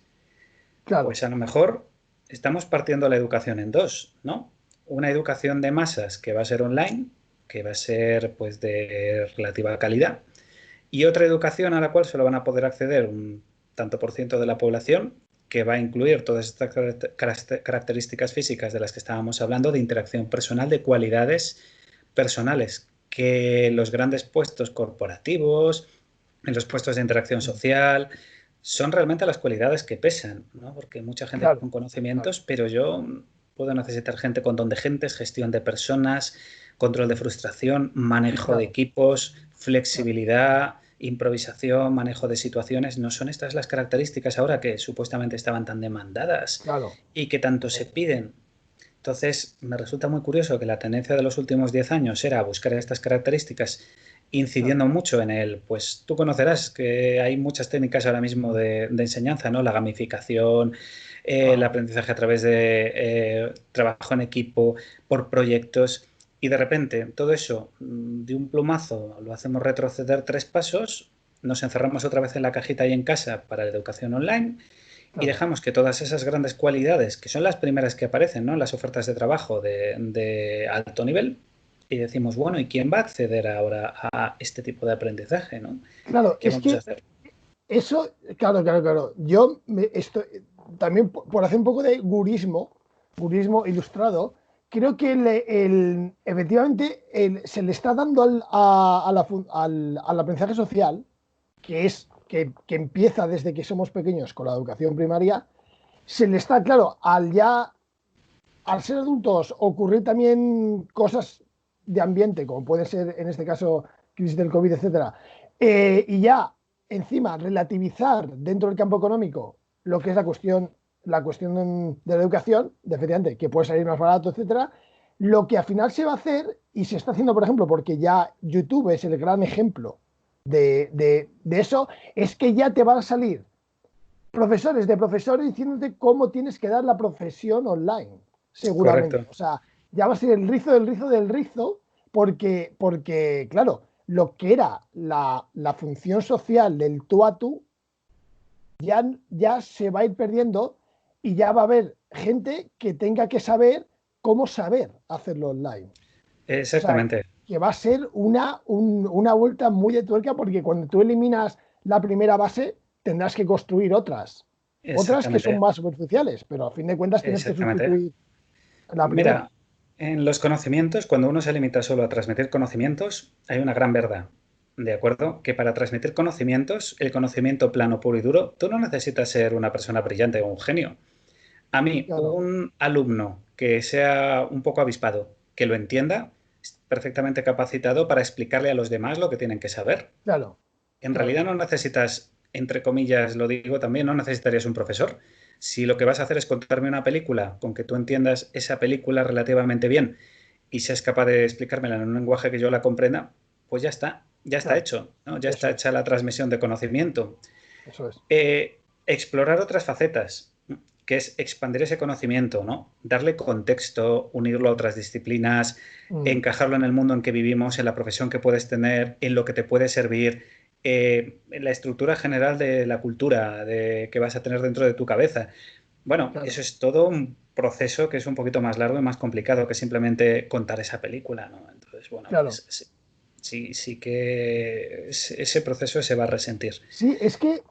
Claro, Pues a lo mejor estamos partiendo la educación en dos, ¿no? Una educación de masas que va a ser online, que va a ser pues de relativa calidad, y otra educación a la cual solo van a poder acceder un tanto por ciento de la población, que va a incluir todas estas características físicas de las que estábamos hablando, de interacción personal, de cualidades personales, que los grandes puestos corporativos, en los puestos de interacción social, son realmente las cualidades que pesan, ¿no? Porque mucha gente claro, con claro, conocimientos, pero yo puedo necesitar gente con don de gentes, gestión de personas, control de frustración, manejo de claro, equipos, claro, flexibilidad, improvisación, manejo de situaciones. ¿No son estas las características ahora que supuestamente estaban tan demandadas claro. y que tanto se piden? Entonces, me resulta muy curioso que la tendencia de los últimos 10 años era buscar estas características, Claro. incidiendo mucho en el, pues tú conocerás que hay muchas técnicas ahora mismo de enseñanza, ¿no? La gamificación, el Ajá. aprendizaje a través de trabajo en equipo, por proyectos, y de repente todo eso de un plumazo lo hacemos retroceder 3 pasos, nos encerramos otra vez en la cajita y en casa para la educación online y Claro. dejamos que todas esas grandes cualidades, que son las primeras que aparecen, ¿no?, en las ofertas de trabajo alto nivel, y decimos, bueno, ¿y quién va a acceder ahora a este tipo de aprendizaje, ¿no? Claro, ¿Qué es vamos a que hacer? eso, claro, claro, claro. Yo estoy, también por hacer un poco de gurismo ilustrado, creo que efectivamente se le está dando al aprendizaje social que empieza desde que somos pequeños con la educación primaria, se le está, claro, al ser adultos ocurrir también cosas de ambiente, como puede ser en este caso crisis del COVID, etcétera, y ya encima relativizar dentro del campo económico lo que es la cuestión de la educación, de efectivamente, que puede salir más barato, etcétera, lo que al final se va a hacer, y se está haciendo, por ejemplo, porque ya YouTube es el gran ejemplo de eso, es que ya te van a salir profesores de profesores diciéndote cómo tienes que dar la profesión online, seguramente. Correcto. O sea, ya va a ser el rizo del rizo del rizo, porque claro, lo que era la función social del tú a tú ya se va a ir perdiendo y ya va a haber gente que tenga que saber cómo saber hacerlo online. O sea, Exactamente. que va a ser una vuelta muy de tuerca porque cuando tú eliminas la primera base, tendrás que construir otras que son Exactamente. más superficiales, pero a fin de cuentas tienes que Exactamente. sustituir la primera. Mira, en los conocimientos, cuando uno se limita solo a transmitir conocimientos, hay una gran verdad. ¿De acuerdo? Que para transmitir conocimientos, el conocimiento plano, puro y duro, tú no necesitas ser una persona brillante o un genio. A mí, Claro, un alumno que sea un poco avispado, que lo entienda, es perfectamente capacitado para explicarle a los demás lo que tienen que saber. claro, En realidad claro. no necesitas, entre comillas, lo digo también, no necesitarías un profesor. Si lo que vas a hacer es contarme una película, con que tú entiendas esa película relativamente bien y seas capaz de explicármela en un lenguaje que yo la comprenda, pues ya está Claro, hecho, ¿no? Ya está eso es, hecha la transmisión de conocimiento. eso es. Explorar otras facetas, que es expandir ese conocimiento, ¿no? Darle contexto, unirlo a otras disciplinas, Mm, encajarlo en el mundo en que vivimos, en la profesión que puedes tener, en lo que te puede servir, en la estructura general de la cultura que vas a tener dentro de tu cabeza. Bueno, claro, eso es todo un proceso que es un poquito más largo y más complicado que simplemente contar esa película, ¿no? Entonces, bueno, claro. pues sí, sí que ese proceso se va a resentir. Sí, es que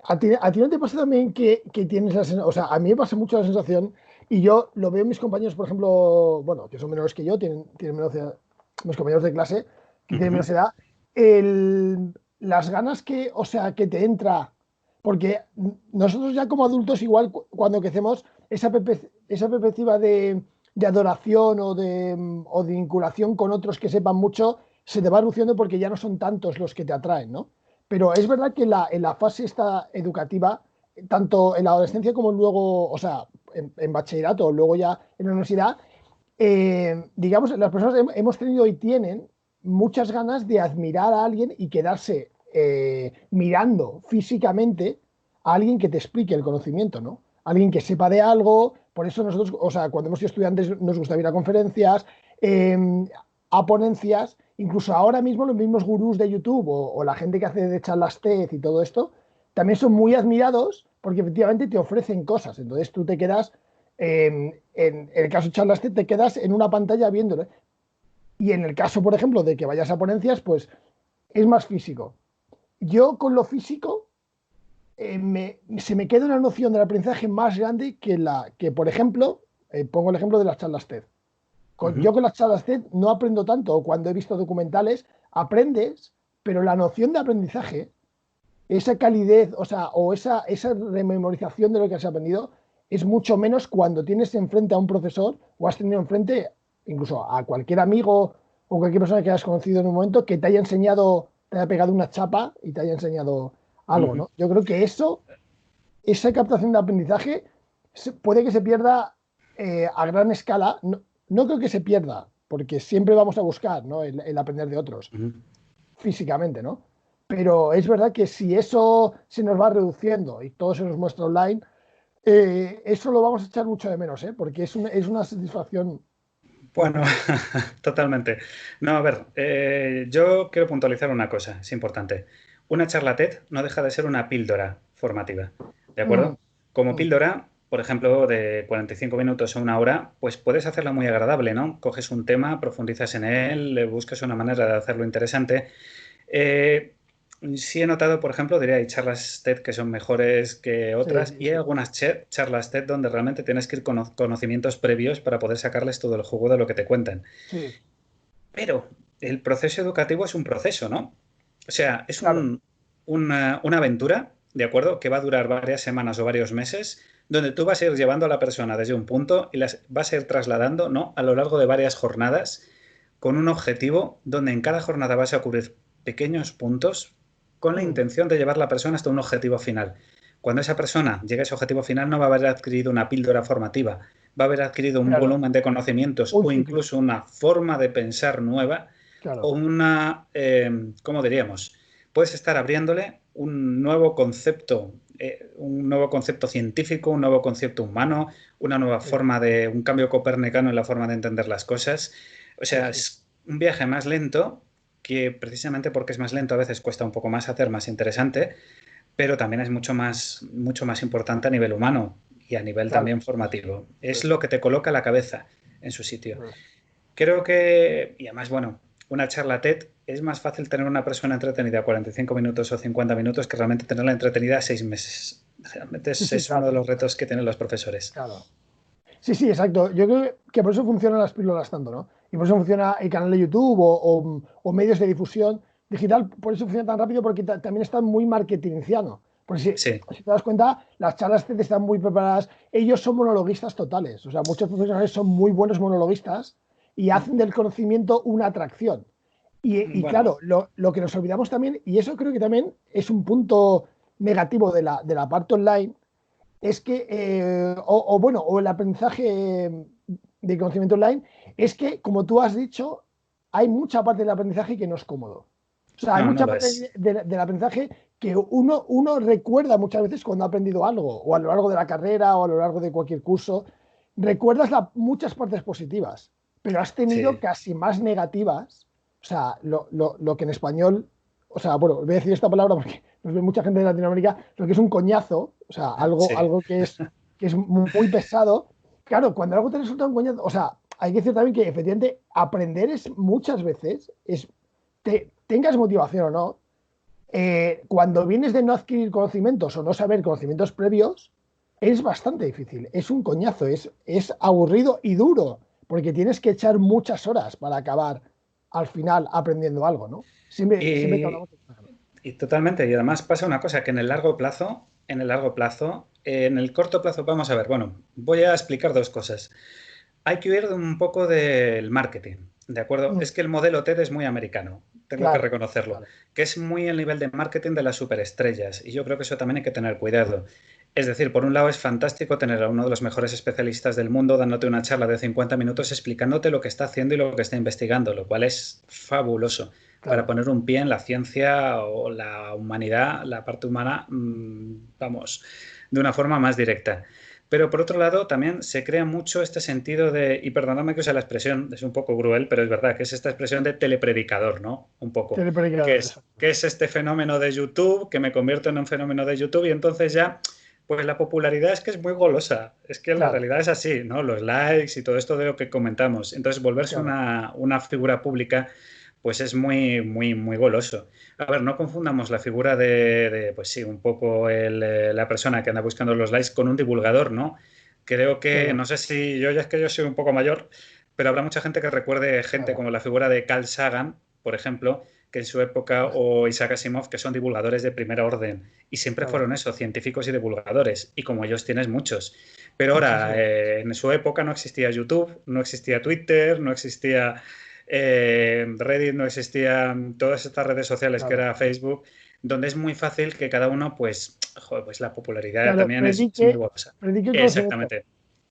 a ti no te pasa también que tienes la sensación, o sea, a mí me pasa mucho la sensación, y yo lo veo en mis compañeros, por ejemplo, bueno, que son menores que yo, tienen menos edad, mis compañeros de clase, que tienen Ujú. menos edad, las ganas que, o sea, que te entra, porque nosotros ya como adultos, igual cuando crecemos, esa perspectiva de adoración o de vinculación con otros que sepan mucho, se te va reduciendo porque ya no son tantos los que te atraen, ¿no? Pero es verdad que en la fase esta educativa, tanto en la adolescencia como luego, o sea, en bachillerato o luego ya en la universidad, digamos, las personas hemos tenido y tienen muchas ganas de admirar a alguien y quedarse mirando físicamente a alguien que te explique el conocimiento, ¿no? Alguien que sepa de algo, por eso nosotros, o sea, cuando hemos sido estudiantes nos gusta ir a conferencias, eh, a ponencias, incluso ahora mismo los mismos gurús de YouTube o la gente que hace de charlas TED y todo esto, también son muy admirados porque efectivamente te ofrecen cosas, entonces tú te quedas en el caso de charlas TED, te quedas en una pantalla viéndolo. Y en el caso, por ejemplo, de que vayas a ponencias, pues es más físico. Yo con lo físico se me queda una noción del aprendizaje más grande que por ejemplo, pongo el ejemplo de las charlas TED. Yo Ujú. con las charlas TED no aprendo tanto, o cuando he visto documentales, aprendes, pero la noción de aprendizaje, esa calidez, o sea, o esa rememorización de lo que has aprendido, es mucho menos cuando tienes enfrente a un profesor o has tenido enfrente incluso a cualquier amigo o cualquier persona que hayas conocido en un momento que te haya enseñado, te haya pegado una chapa y te haya enseñado algo, Ujú. ¿no? Yo creo que esa captación de aprendizaje puede que se pierda a gran escala. No, no creo que se pierda, porque siempre vamos a buscar, ¿no? el aprender de otros Ujú. físicamente, ¿no? Pero es verdad que si eso se nos va reduciendo y todo se nos muestra online, eso lo vamos a echar mucho de menos, ¿eh? Porque es una satisfacción Bueno, brutal. totalmente. No, a ver, yo quiero puntualizar una cosa, es importante. Una charla TED no deja de ser una píldora formativa, ¿de Mm, acuerdo? Como mm, píldora, por ejemplo, de 45 minutos o una hora, pues puedes hacerla muy agradable, ¿no? Coges un tema, profundizas en él, le buscas una manera de hacerlo interesante. Eh, sí he notado, por ejemplo, diría, hay charlas TED que son mejores que sí, otras sí, y hay sí, algunas charlas TED donde realmente tienes que ir con conocimientos previos para poder sacarles todo el jugo de lo que te cuentan. sí, Pero el proceso educativo es un proceso, ¿no? O sea, claro, una aventura, ¿de acuerdo? Que va a durar varias semanas o varios meses, donde tú vas a ir llevando a la persona desde un punto y las vas a ir trasladando, ¿no? A lo largo de varias jornadas con un objetivo donde en cada jornada vas a cubrir pequeños puntos con la intención de llevar a la persona hasta un objetivo final. Cuando esa persona llegue a ese objetivo final no va a haber adquirido una píldora formativa, va a haber adquirido un Claro, volumen de conocimientos un o ciclo, incluso una forma de pensar nueva o claro. una, ¿cómo diríamos? Puedes estar abriéndole un nuevo concepto científico, un nuevo concepto humano, una nueva Sí, forma de un cambio copernicano en la forma de entender las cosas. O sí, sea, sí. es un viaje más lento que precisamente porque es más lento a veces cuesta un poco más hacer, más interesante, pero también es mucho más importante a nivel humano y a nivel Claro. también formativo. Sí, Es lo que te coloca la cabeza en su sitio. sí. Creo que, y además, bueno, una charla TED es más fácil tener una persona entretenida 45 minutos o 50 minutos que realmente tenerla entretenida 6 meses. Realmente Sí, sí, es uno de claro, los retos que tienen los profesores. claro. Sí, sí, exacto. Yo creo que por eso funcionan las píldoras tanto, ¿no? Y por eso funciona el canal de YouTube o medios de difusión digital, por eso funciona tan rápido porque también está muy marketingiano. Porque Sí, si te das cuenta, las charlas TED están muy preparadas. Ellos son monologuistas totales. O sea, muchos profesionales son muy buenos monologuistas y hacen del conocimiento una atracción. Y bueno, claro, lo que nos olvidamos también, y eso creo que también es un punto negativo de la parte online, es que, bueno, o el aprendizaje de conocimiento online, es que, como tú has dicho, hay mucha parte del aprendizaje que no es cómodo. O sea, hay no, no mucha lo parte es. del aprendizaje que uno recuerda muchas veces cuando ha aprendido algo, o a lo largo de la carrera, o a lo largo de cualquier curso, recuerdas muchas partes positivas, pero has tenido Sí, casi más negativas. O sea, lo que en español, o sea, bueno, voy a decir esta palabra porque nos ve mucha gente de Latinoamérica, lo que es un coñazo, o sea, sí. algo que es muy pesado. Claro, cuando algo te resulta un coñazo, o sea, hay que decir también que efectivamente aprender es muchas veces, tengas motivación o no, cuando vienes de no adquirir conocimientos o no saber conocimientos previos, es bastante difícil, es un coñazo, es aburrido y duro, porque tienes que echar muchas horas para acabar al final aprendiendo algo, ¿no? Siempre que Y, hablamos de... y totalmente. Y además pasa una cosa que en el corto plazo, vamos a ver, bueno, voy a explicar dos cosas. Hay que huir de un poco del marketing, ¿de acuerdo? Mm, Es que el modelo TED es muy americano, tengo que claro, reconocerlo, claro, que es muy el nivel de marketing de las superestrellas y yo creo que eso también hay que tener cuidado. Es decir, por un lado es fantástico tener a uno de los mejores especialistas del mundo dándote una charla de 50 minutos explicándote lo que está haciendo y lo que está investigando, lo cual es fabuloso para claro. poner un pie en la ciencia o la humanidad, la parte humana, vamos, de una forma más directa. Pero por otro lado, también se crea mucho este sentido de, y perdóname que use la expresión, es un poco cruel, pero es verdad, que es esta expresión de telepredicador, ¿no? Un poco. Telepredicadores. ¿Qué es este fenómeno de YouTube? Que me convierto en un fenómeno de YouTube y entonces ya, pues la popularidad es que es muy golosa. Es que la Claro, realidad es así, ¿no? Los likes y todo esto de lo que comentamos. Entonces, volverse claro. una figura pública, pues es muy goloso. A ver, no confundamos la figura pues sí, un poco la persona que anda buscando los likes con un divulgador, ¿no? Creo que, Claro, no sé si yo ya es que yo soy un poco mayor, pero habrá mucha gente que recuerde gente claro. como la figura de Carl Sagan, por ejemplo, que en su época, Pues, o Isaac Asimov, que son divulgadores de primera orden. Y siempre claro. fueron eso, científicos y divulgadores. Y como ellos tienes muchos. Pero Sí, sí, ahora, sí. en su época no existía YouTube, no existía Twitter, no existía Reddit, no existían todas estas redes sociales que Claro. era Facebook, donde es muy fácil que cada uno, pues, joder, pues la popularidad Claro, también es muy predique, golosa. predique el conocimiento. Exactamente,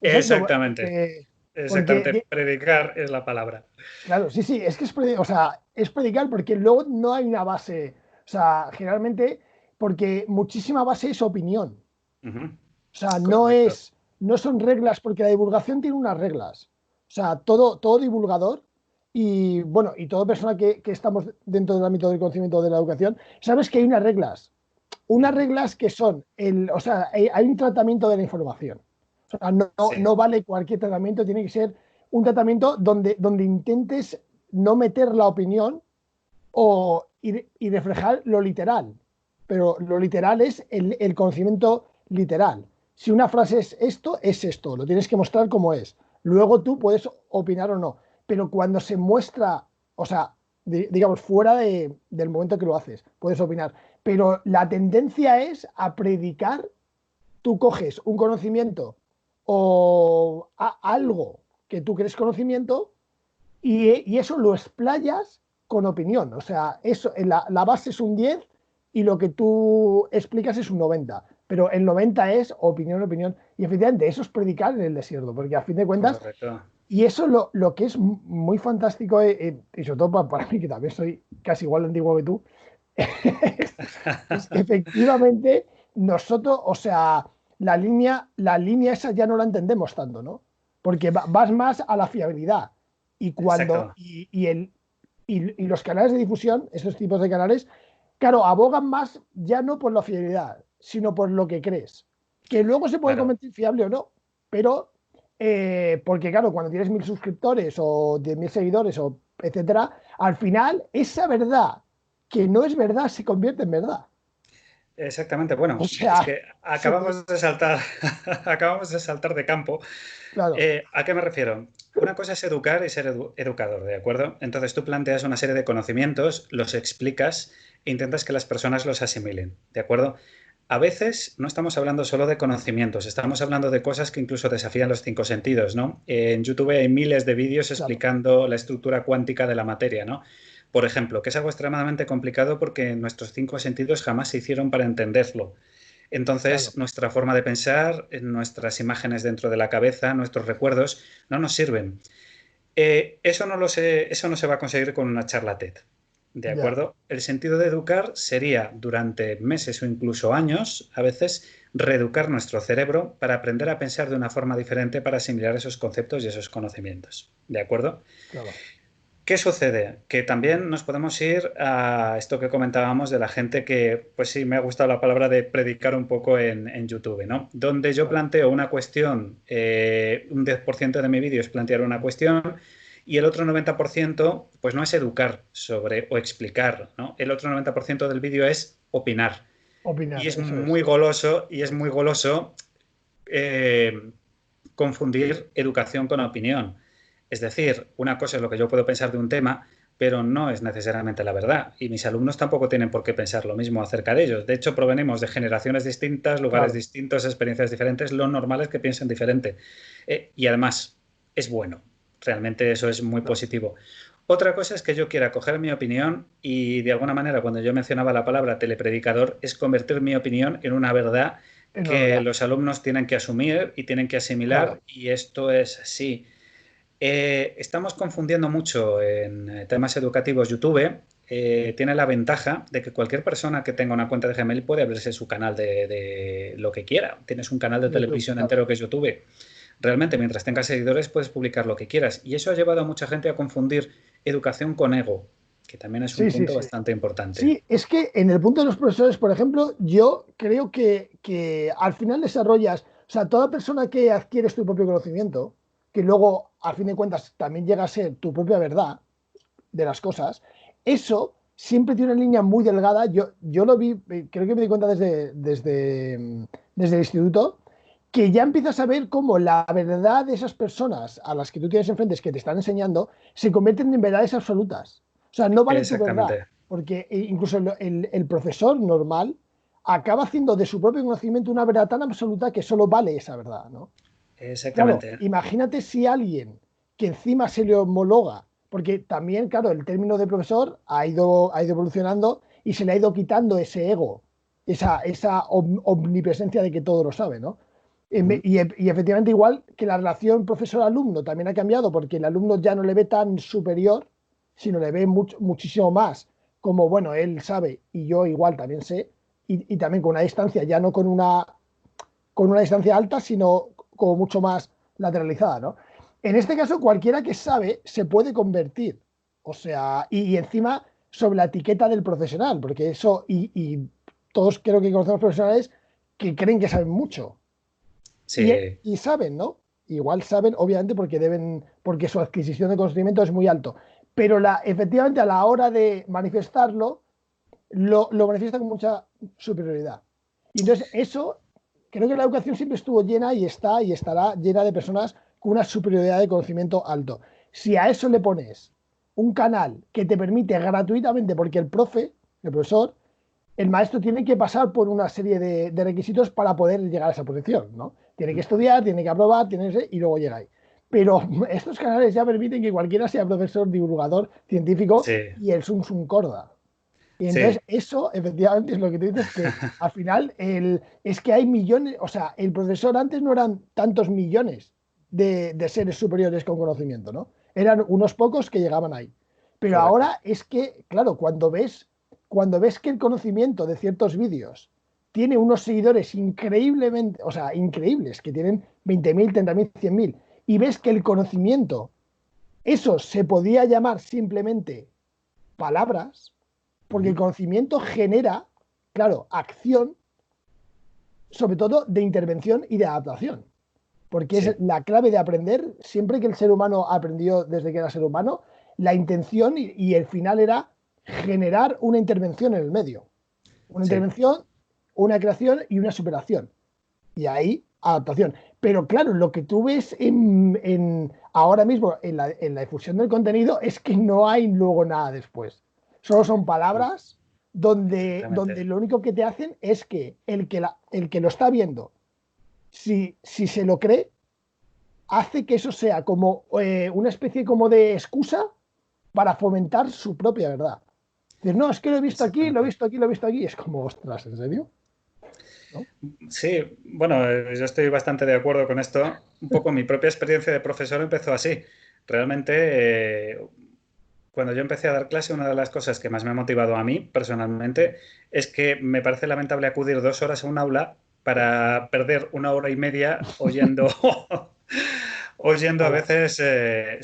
Exacto, exactamente, porque, exactamente. Predicar es la palabra. claro, sí, sí, es que o sea, es predicar porque luego no hay una base. O sea, generalmente, porque muchísima base es opinión. Ujú. O sea, Correcto. no son reglas, porque la divulgación tiene unas reglas. O sea, todo divulgador y bueno, y toda persona que estamos dentro del ámbito del conocimiento de la educación, sabes que hay unas Ujú. reglas que son o sea, hay un tratamiento de la información. O sea, Sí. no vale cualquier tratamiento, tiene que ser un tratamiento donde intentes no meter la opinión y reflejar lo literal. Pero lo literal es el conocimiento literal. Si una frase es esto, lo tienes que mostrar como es. Luego tú puedes opinar o no. Pero cuando se muestra, o sea, digamos, fuera del momento que lo haces, puedes opinar. Pero la tendencia es a predicar. Tú coges un conocimiento o algo que tú crees conocimiento y eso lo explayas con opinión. O sea, eso, la base es un 10 y lo que tú explicas es un 90. Pero el 90 es opinión, opinión. Y efectivamente, eso es predicar en el desierto, porque a fin de cuentas, Correcto. y eso lo que es muy fantástico, y sobre todo para mí, que también soy casi igual de antiguo que tú, es que efectivamente nosotros, o sea, la línea esa ya no la entendemos tanto, ¿no? Porque vas más a la fiabilidad. Y cuando, Exacto. y los canales de difusión, esos tipos de canales, claro, abogan más ya no por la fiabilidad, sino por lo que crees. Que luego se puede Claro. convertir fiable o no, pero porque claro, cuando tienes 1000 suscriptores o 10.000 seguidores o etcétera, al final esa verdad que no es verdad se convierte en verdad. Exactamente. O Bueno, es sea, que acabamos de saltar, acabamos de saltar de campo. claro, ¿A qué me refiero? Una cosa es educar y ser educador, ¿de acuerdo? Entonces tú planteas una serie de conocimientos, los explicas e intentas que las personas los asimilen, ¿de acuerdo? A veces no estamos hablando solo de conocimientos, estamos hablando de cosas que incluso desafían los cinco sentidos, ¿no? En YouTube hay miles de vídeos claro, explicando la estructura cuántica de la materia, ¿no? Por ejemplo, que es algo extremadamente complicado porque nuestros cinco sentidos jamás se hicieron para entenderlo. claro. Entonces, nuestra forma de pensar, nuestras imágenes dentro de la cabeza, nuestros recuerdos, no nos sirven. Eso no se va a conseguir con una charla TED. ¿De Ya. acuerdo? El sentido de educar sería durante meses o incluso años, a veces, reeducar nuestro cerebro para aprender a pensar de una forma diferente para asimilar esos conceptos y esos conocimientos. ¿De acuerdo? Claro, ¿Qué sucede? Que también nos podemos ir a esto que comentábamos de la gente que, pues sí, me ha gustado la palabra de predicar un poco en YouTube, ¿no? Donde yo claro. planteo una cuestión, un 10% de mi vídeo es plantear una cuestión y el otro 90% pues no es educar sobre o explicar, ¿no? El otro 90% del vídeo es opinar. Y Opinar, es eso es. muy goloso, eh, confundir educación con opinión. Es decir, una cosa es lo que yo puedo pensar de un tema, pero no es necesariamente la verdad. Y mis alumnos tampoco tienen por qué pensar lo mismo acerca de ellos. De hecho, provenimos de generaciones distintas, lugares Claro, distintos, experiencias diferentes. Lo normal es que piensen diferente. Y además, es bueno. Realmente eso es muy claro. positivo. Otra cosa es que yo quiera coger mi opinión y de alguna manera cuando yo mencionaba la palabra telepredicador es convertir mi opinión en una verdad Es una que verdad. los alumnos tienen que asumir y tienen que Claro, asimilar y esto es así. Estamos confundiendo mucho en temas educativos. YouTube tiene la ventaja de que cualquier persona que tenga una cuenta de Gmail puede abrirse su canal de lo que quiera. Tienes un canal de YouTube, televisión claro. entero que es YouTube. Realmente, mientras tengas seguidores, puedes publicar lo que quieras. Y eso ha llevado a mucha gente a confundir educación con ego, que también es un Sí, sí, punto sí. bastante importante. Sí, es que en el punto de los profesores, por ejemplo, yo creo que al final desarrollas, o sea, toda persona que adquieres tu propio conocimiento, que luego, a fin de cuentas, también llega a ser tu propia verdad de las cosas, eso siempre tiene una línea muy delgada. Yo lo vi, creo que me di cuenta desde el instituto, que ya empiezas a ver cómo la verdad de esas personas a las que tú tienes enfrente, que te están enseñando, se convierten en verdades absolutas. O sea, no vale tu verdad, Exactamente, porque incluso el profesor normal acaba haciendo de su propio conocimiento una verdad tan absoluta que solo vale esa verdad, ¿no? Claro, exactamente. imagínate si alguien que encima se le homologa, porque también, claro, el término de profesor ha ido evolucionando y se le ha ido quitando ese ego, esa omnipresencia de que todo lo sabe, ¿no? Ujú. Y efectivamente, igual que la relación profesor-alumno también ha cambiado, porque el alumno ya no le ve tan superior, sino le ve muchísimo más como, bueno, él sabe y yo igual también sé, y también con una distancia, ya no con una distancia alta, sino como mucho más lateralizada, ¿no? En este caso, cualquiera que sabe se puede convertir, o sea, y encima sobre la etiqueta del profesional, porque eso, y todos creo que conocemos profesionales que creen que saben mucho, Sí, y saben, ¿no? Igual saben, obviamente, porque su adquisición de conocimiento es muy alto, pero efectivamente a la hora de manifestarlo, lo manifiesta con mucha superioridad. Y entonces eso, creo que la educación siempre estuvo llena y está y estará llena de personas con una superioridad de conocimiento alto. Si a eso le pones un canal que te permite gratuitamente, porque el profesor, el maestro tiene que pasar por una serie de requisitos para poder llegar a esa posición, ¿no? Tiene que estudiar, tiene que aprobar, y luego llega ahí. Pero estos canales ya permiten que cualquiera sea profesor, divulgador, científico Sí, y el sum corda. Y entonces sí, eso efectivamente es lo que tú dices, que al final es que hay millones, o sea, el profesor antes no eran tantos millones de seres superiores con conocimiento, ¿no? Eran unos pocos que llegaban ahí. Pero correcto. ahora es que, claro, cuando ves que el conocimiento de ciertos vídeos tiene unos seguidores increíblemente, o sea, increíbles, que tienen 20.000, 30.000, 100.000, y ves que el conocimiento, eso se podía llamar simplemente palabras, porque el Ujú. conocimiento genera, claro, acción, sobre todo de intervención y de adaptación, porque es Sí, la clave de aprender. Siempre que el ser humano aprendió desde que era ser humano, la intención y el final era generar una intervención en el medio. Una sí. intervención, una creación y una superación. Y ahí, adaptación. Pero claro, lo que tú ves ahora mismo en la difusión del contenido es que no hay luego nada después. Solo son No, palabras donde exactamente. lo único que te hacen es que el que lo está viendo, si se lo cree, hace que eso sea como una especie como de excusa para fomentar su propia verdad. Decir, no, es que lo he visto aquí, lo he Exactamente. visto aquí, lo he visto aquí. Es como, ostras, ¿en serio? ¿No? Sí, bueno, yo estoy bastante de acuerdo con esto. Un poco mi propia experiencia de profesor empezó así. Realmente, cuando yo empecé a dar clase, una de las cosas que más me ha motivado a mí personalmente es que me parece lamentable acudir 2 horas a un aula para perder 1 hora y media oyendo, oyendo a Ala, veces,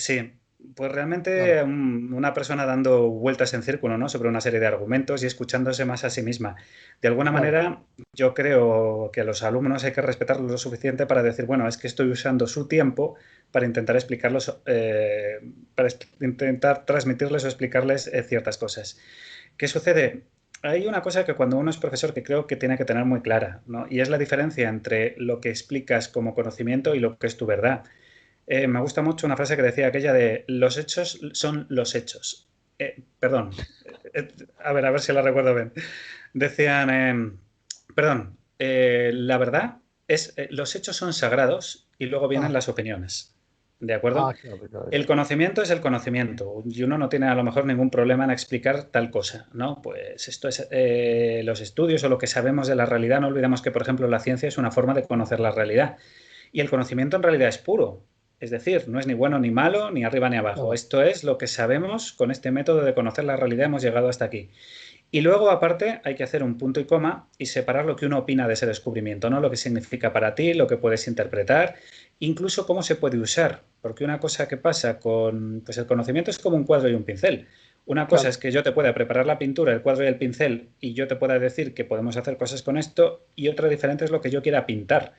sí, pues realmente claro, una persona dando vueltas en círculo, ¿no? Sobre una serie de argumentos y escuchándose más a sí misma. De alguna claro. manera, yo creo que a los alumnos hay que respetarlos lo suficiente para decir, bueno, es que estoy usando su tiempo para intentar explicarlos, intentar transmitirles o explicarles ciertas cosas. ¿Qué sucede? Hay una cosa que cuando uno es profesor que creo que tiene que tener muy clara, ¿no? Y es la diferencia entre lo que explicas como conocimiento y lo que es tu verdad. Me gusta mucho una frase que decía aquella de los hechos son los hechos. Perdón, a ver si la recuerdo bien. Decían, perdón, la verdad es, los hechos son sagrados y luego vienen Ah, las opiniones. ¿De acuerdo? claro, claro, El claro. conocimiento es el conocimiento y uno no tiene a lo mejor ningún problema en explicar tal cosa, ¿no? Pues esto es los estudios o lo que sabemos de la realidad. No olvidemos que, por ejemplo, la ciencia es una forma de conocer la realidad y el conocimiento en realidad es puro. Es decir, no es ni bueno ni malo, ni arriba ni abajo. Claro, Esto es lo que sabemos con este método de conocer la realidad. Hemos llegado hasta aquí. Y luego, aparte, hay que hacer un punto y coma y separar lo que uno opina de ese descubrimiento, ¿no? Lo que significa para ti, lo que puedes interpretar, incluso cómo se puede usar. Porque una cosa que pasa con, pues el conocimiento es como un cuadro y un pincel. Una cosa claro, es que yo te pueda preparar la pintura, el cuadro y el pincel, y yo te pueda decir que podemos hacer cosas con esto, y otra diferente es lo que yo quiera pintar.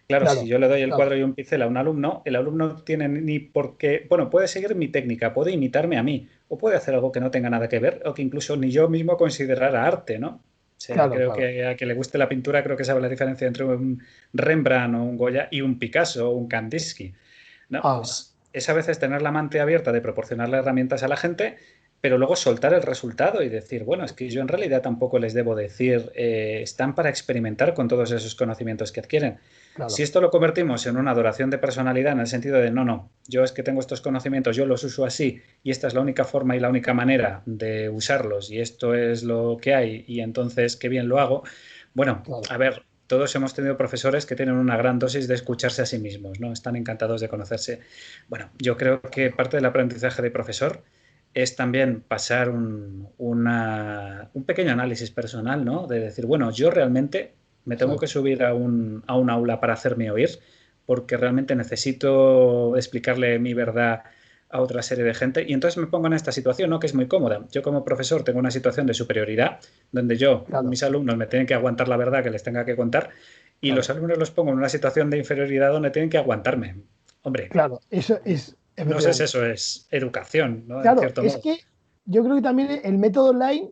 Claro, si claro, yo le doy el claro, cuadro y un pincel a un alumno, el alumno no tiene ni por qué, bueno, puede seguir mi técnica, puede imitarme a mí, o puede hacer algo que no tenga nada que ver, o que incluso ni yo mismo considerara arte, ¿no? O sea, claro, creo claro. que a que le guste la pintura, creo que sabe la diferencia entre un Rembrandt o un Goya y un Picasso o un Kandinsky. No, Ah, pues es a veces tener la mente abierta de proporcionarle herramientas a la gente, pero luego soltar el resultado y decir, bueno, es que yo en realidad tampoco les debo decir, están para experimentar con todos esos conocimientos que adquieren. Si claro, esto lo convertimos en una adoración de personalidad, en el sentido de, no, no, yo es que tengo estos conocimientos, yo los uso así, y esta es la única forma y la única manera de usarlos, y esto es lo que hay, y entonces qué bien lo hago, bueno, claro. a ver, todos hemos tenido profesores que tienen una gran dosis de escucharse a sí mismos, ¿no? Están encantados de conocerse. Bueno, yo creo que parte del aprendizaje de profesor es también pasar un pequeño análisis personal, ¿no? De decir, bueno, yo realmente me Sí, tengo que subir a un aula para hacerme oír, porque realmente necesito explicarle mi verdad a otra serie de gente. Y entonces me pongo en esta situación, ¿no? Que es muy cómoda. Yo como profesor tengo una situación de superioridad, donde yo, claro, mis alumnos me tienen que aguantar la verdad que les tenga que contar, y los claro, alumnos los pongo en una situación de inferioridad donde tienen que aguantarme. Hombre, claro. Eso es, no sé si efectivamente. eso es educación, ¿no? En Claro, cierto es modo. que yo creo que también el método online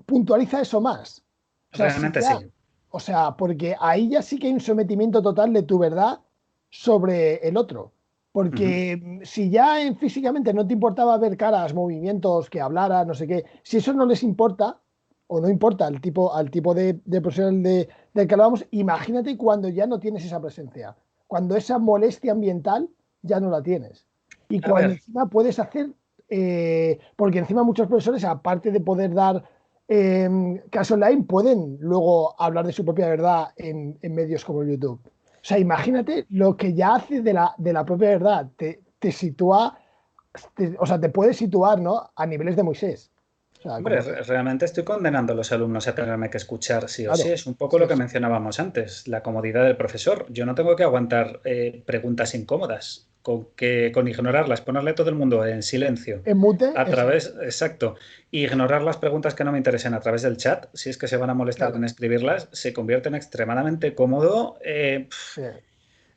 puntualiza eso más. O sea, si Realmente ya, sí. o sea, porque ahí ya sí que hay un sometimiento total de tu verdad sobre el otro. Ujú. Porque si ya físicamente no te importaba ver caras, movimientos, que hablara, no sé qué, si eso no les importa, o no importa al tipo de profesional del que hablábamos, imagínate cuando ya no tienes esa presencia, cuando esa molestia ambiental ya no la tienes. Y A cuando ver, encima puedes hacer, porque encima muchos profesores, aparte de poder dar clase online, pueden luego hablar de su propia verdad en medios como YouTube. O sea, imagínate lo que ya hace de la propia verdad. Te sitúa, o sea, te puede situar, ¿no? A niveles de Moisés. O sea, hombre, como que, realmente estoy condenando a los alumnos a tenerme que escuchar sí o sí. claro, Es un poco sí, lo que mencionábamos antes, la comodidad del profesor. Yo no tengo que aguantar preguntas incómodas, con ignorarlas, ponerle a todo el mundo en silencio. en mute, A eso, través, exacto, y ignorar las preguntas que no me interesen a través del chat, si es que se van a molestar en claro, escribirlas, se convierte en extremadamente cómodo. sí,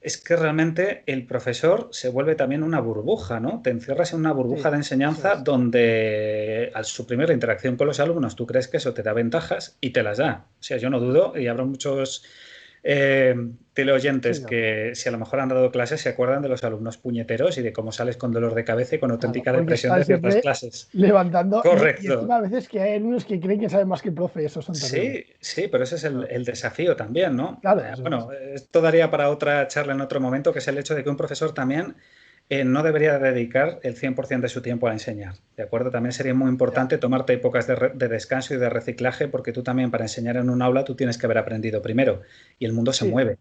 Es que realmente el profesor se vuelve también una burbuja, ¿no? Te encierras en una burbuja sí, de eso enseñanza es. donde al suprimir la interacción con los alumnos tú crees que eso te da ventajas y te las da. O sea, yo no dudo y habrá muchos eh, Sí, teleoyentes no, que si a lo mejor han dado clases se acuerdan de los alumnos puñeteros y de cómo sales con dolor de cabeza y con claro, auténtica porque depresión están de ciertas siempre clases. levantando y Correcto. encima a veces que hay alumnos que creen que saben más que el profe, esos son terribles. Sí, sí, pero ese es Claro, el desafío también, ¿no? claro, eso es. Bueno, esto daría para otra charla en otro momento, que es el hecho de que un profesor también no debería dedicar el 100% de su tiempo a enseñar, ¿de acuerdo? También sería muy Ya, importante tomarte épocas de descanso y de reciclaje, porque tú también para enseñar en un aula tú tienes que haber aprendido primero y el mundo se sí, mueve.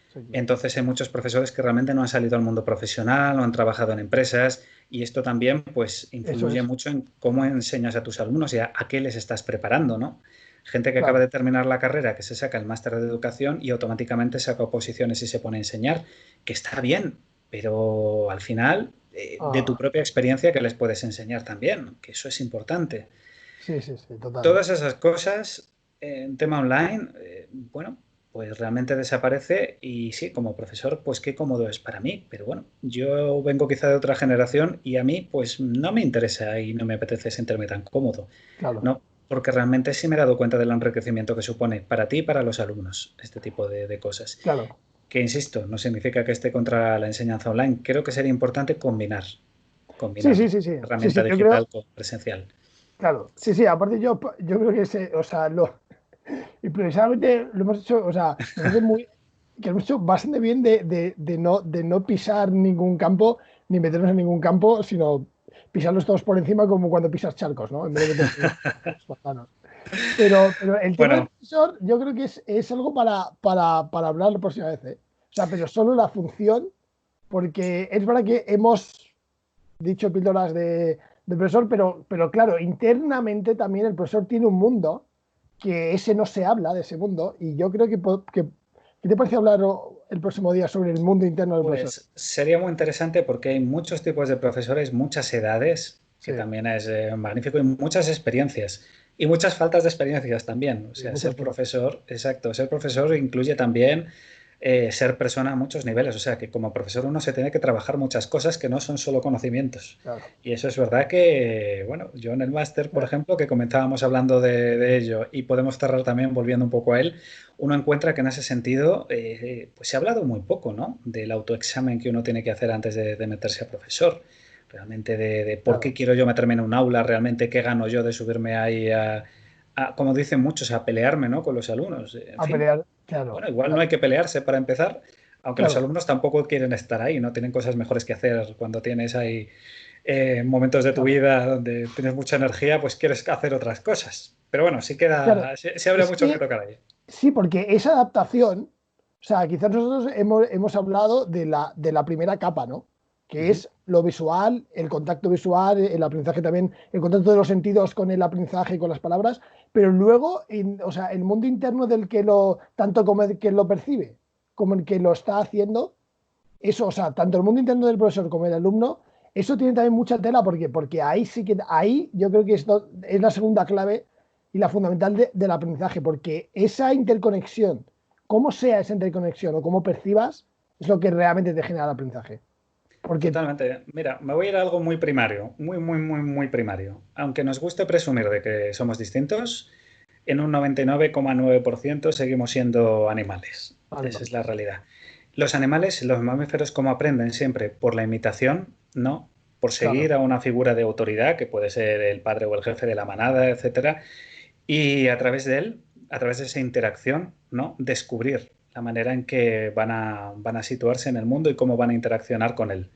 sí, claro. Entonces hay muchos profesores que realmente no han salido al mundo profesional, no han trabajado en empresas y esto también pues Eso influye es, mucho en cómo enseñas a tus alumnos y a qué les estás preparando, ¿no? Gente que acaba claro. de terminar la carrera, que se saca el máster de educación y automáticamente saca oposiciones y se pone a enseñar, que está bien, pero al final de tu Ah, propia experiencia que les puedes enseñar también, que eso es importante. sí, sí, sí, total. Todas esas cosas en tema online, bueno, pues realmente desaparece y sí, como profesor, pues qué cómodo es para mí. Pero bueno, yo vengo quizá de otra generación y a mí pues no me interesa y no me apetece sentirme tan cómodo, Claro, ¿no? Porque realmente sí me he dado cuenta del enriquecimiento que supone para ti y para los alumnos este tipo de cosas. claro. Que insisto, no significa que esté contra la enseñanza online. Creo que sería importante Sí, combinar sí, sí, sí. Sí, herramienta sí, yo creo, digital con presencial. claro. Sí, sí, aparte yo creo que o sea, y precisamente lo hemos hecho, o sea, me parece que hemos hecho bastante bien de no pisar ningún campo, ni meternos en ningún campo, sino pisarlos todos por encima como cuando pisas charcos, ¿no? En vez de meterte en los pantanos. Pero el tema del Bueno, profesor, yo creo que es algo para hablar la próxima vez, ¿eh? O sea, pero solo la función, porque es verdad que hemos dicho píldoras de profesor, pero claro, internamente también el profesor tiene un mundo que ese no se habla de ese mundo y yo creo ¿qué te parece hablar el próximo día sobre el mundo interno del profesor? pues sería muy interesante porque hay muchos tipos de profesores, muchas edades, Sí, que también es magnífico, y muchas experiencias. Y muchas faltas de experiencias también. O sí, sea, muchos ser pelos. profesor, exacto, ser profesor incluye también ser persona a muchos niveles. O sea, que como profesor uno se tiene que trabajar muchas cosas que no son solo conocimientos. Claro. Y eso es verdad que, bueno, yo en el máster, por Eh, ejemplo, que comenzábamos hablando de ello y podemos cerrar también volviendo un poco a él, uno encuentra que en ese sentido pues se ha hablado muy poco, ¿no? Del autoexamen que uno tiene que hacer antes de meterse a profesor. Realmente de por qué claro. quiero yo meterme en un aula, realmente qué gano yo de subirme ahí como dicen muchos, a pelearme, ¿no? Con los alumnos. En A fin, pelear, claro, bueno, igual no hay claro, que pelearse para empezar, aunque los claro, alumnos tampoco quieren estar ahí, ¿no? Tienen cosas mejores que hacer cuando tienes ahí momentos de tu claro. vida donde tienes mucha energía, pues quieres hacer otras cosas. Pero bueno, sí Claro, queda, sí habrá es mucho que que tocar ahí. sí, porque esa adaptación, o sea, quizás nosotros hemos hablado de la primera capa, ¿no? Uh Que -huh. es lo visual, el contacto visual, el aprendizaje también, el contacto de los sentidos con el aprendizaje y con las palabras, pero luego, o sea, el mundo interno del que tanto como el que lo percibe, como el que lo está haciendo, eso, o sea, tanto el mundo interno del profesor como el alumno, eso tiene también mucha tela porque ahí sí que, ahí yo creo que esto es la segunda clave y la fundamental del aprendizaje, porque esa interconexión, cómo sea esa interconexión o cómo percibas, es lo que realmente te genera el aprendizaje. Porque, Totalmente. Mira, me voy a ir a algo muy primario, muy primario. Aunque nos guste presumir de que somos distintos, en un 99,9% seguimos siendo animales. vale, Esa vale, es la realidad. Los animales, los mamíferos, ¿cómo aprenden? Siempre por la imitación, ¿no? Por Claro, seguir a una figura de autoridad, que puede ser el padre o el jefe de la manada, etcétera, y a través de él, a través de esa interacción, ¿no? Descubrir la manera en que van a situarse en el mundo y cómo van a interaccionar con él.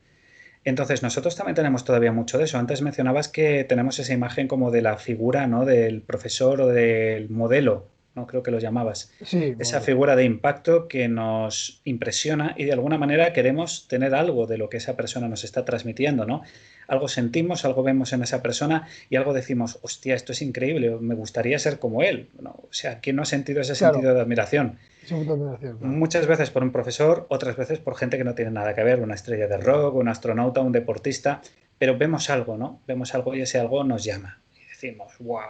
Entonces, nosotros también tenemos todavía mucho de eso. Antes mencionabas que tenemos esa imagen como de la figura, ¿no? Del profesor o del modelo, ¿no? Creo que lo llamabas. sí, Esa bueno, figura de impacto que nos impresiona y de alguna manera queremos tener algo de lo que esa persona nos está transmitiendo, ¿no? Algo sentimos, algo vemos en esa persona y algo decimos, hostia, esto es increíble, me gustaría ser como él, ¿no? O sea, ¿quién no ha sentido ese claro, sentido de admiración? es un punto de admiración, claro. Muchas veces por un profesor, otras veces por gente que no tiene nada que ver, una estrella de rock, un astronauta, un deportista, pero vemos algo, ¿no? Vemos algo y ese algo nos llama. Y decimos, ¡guau!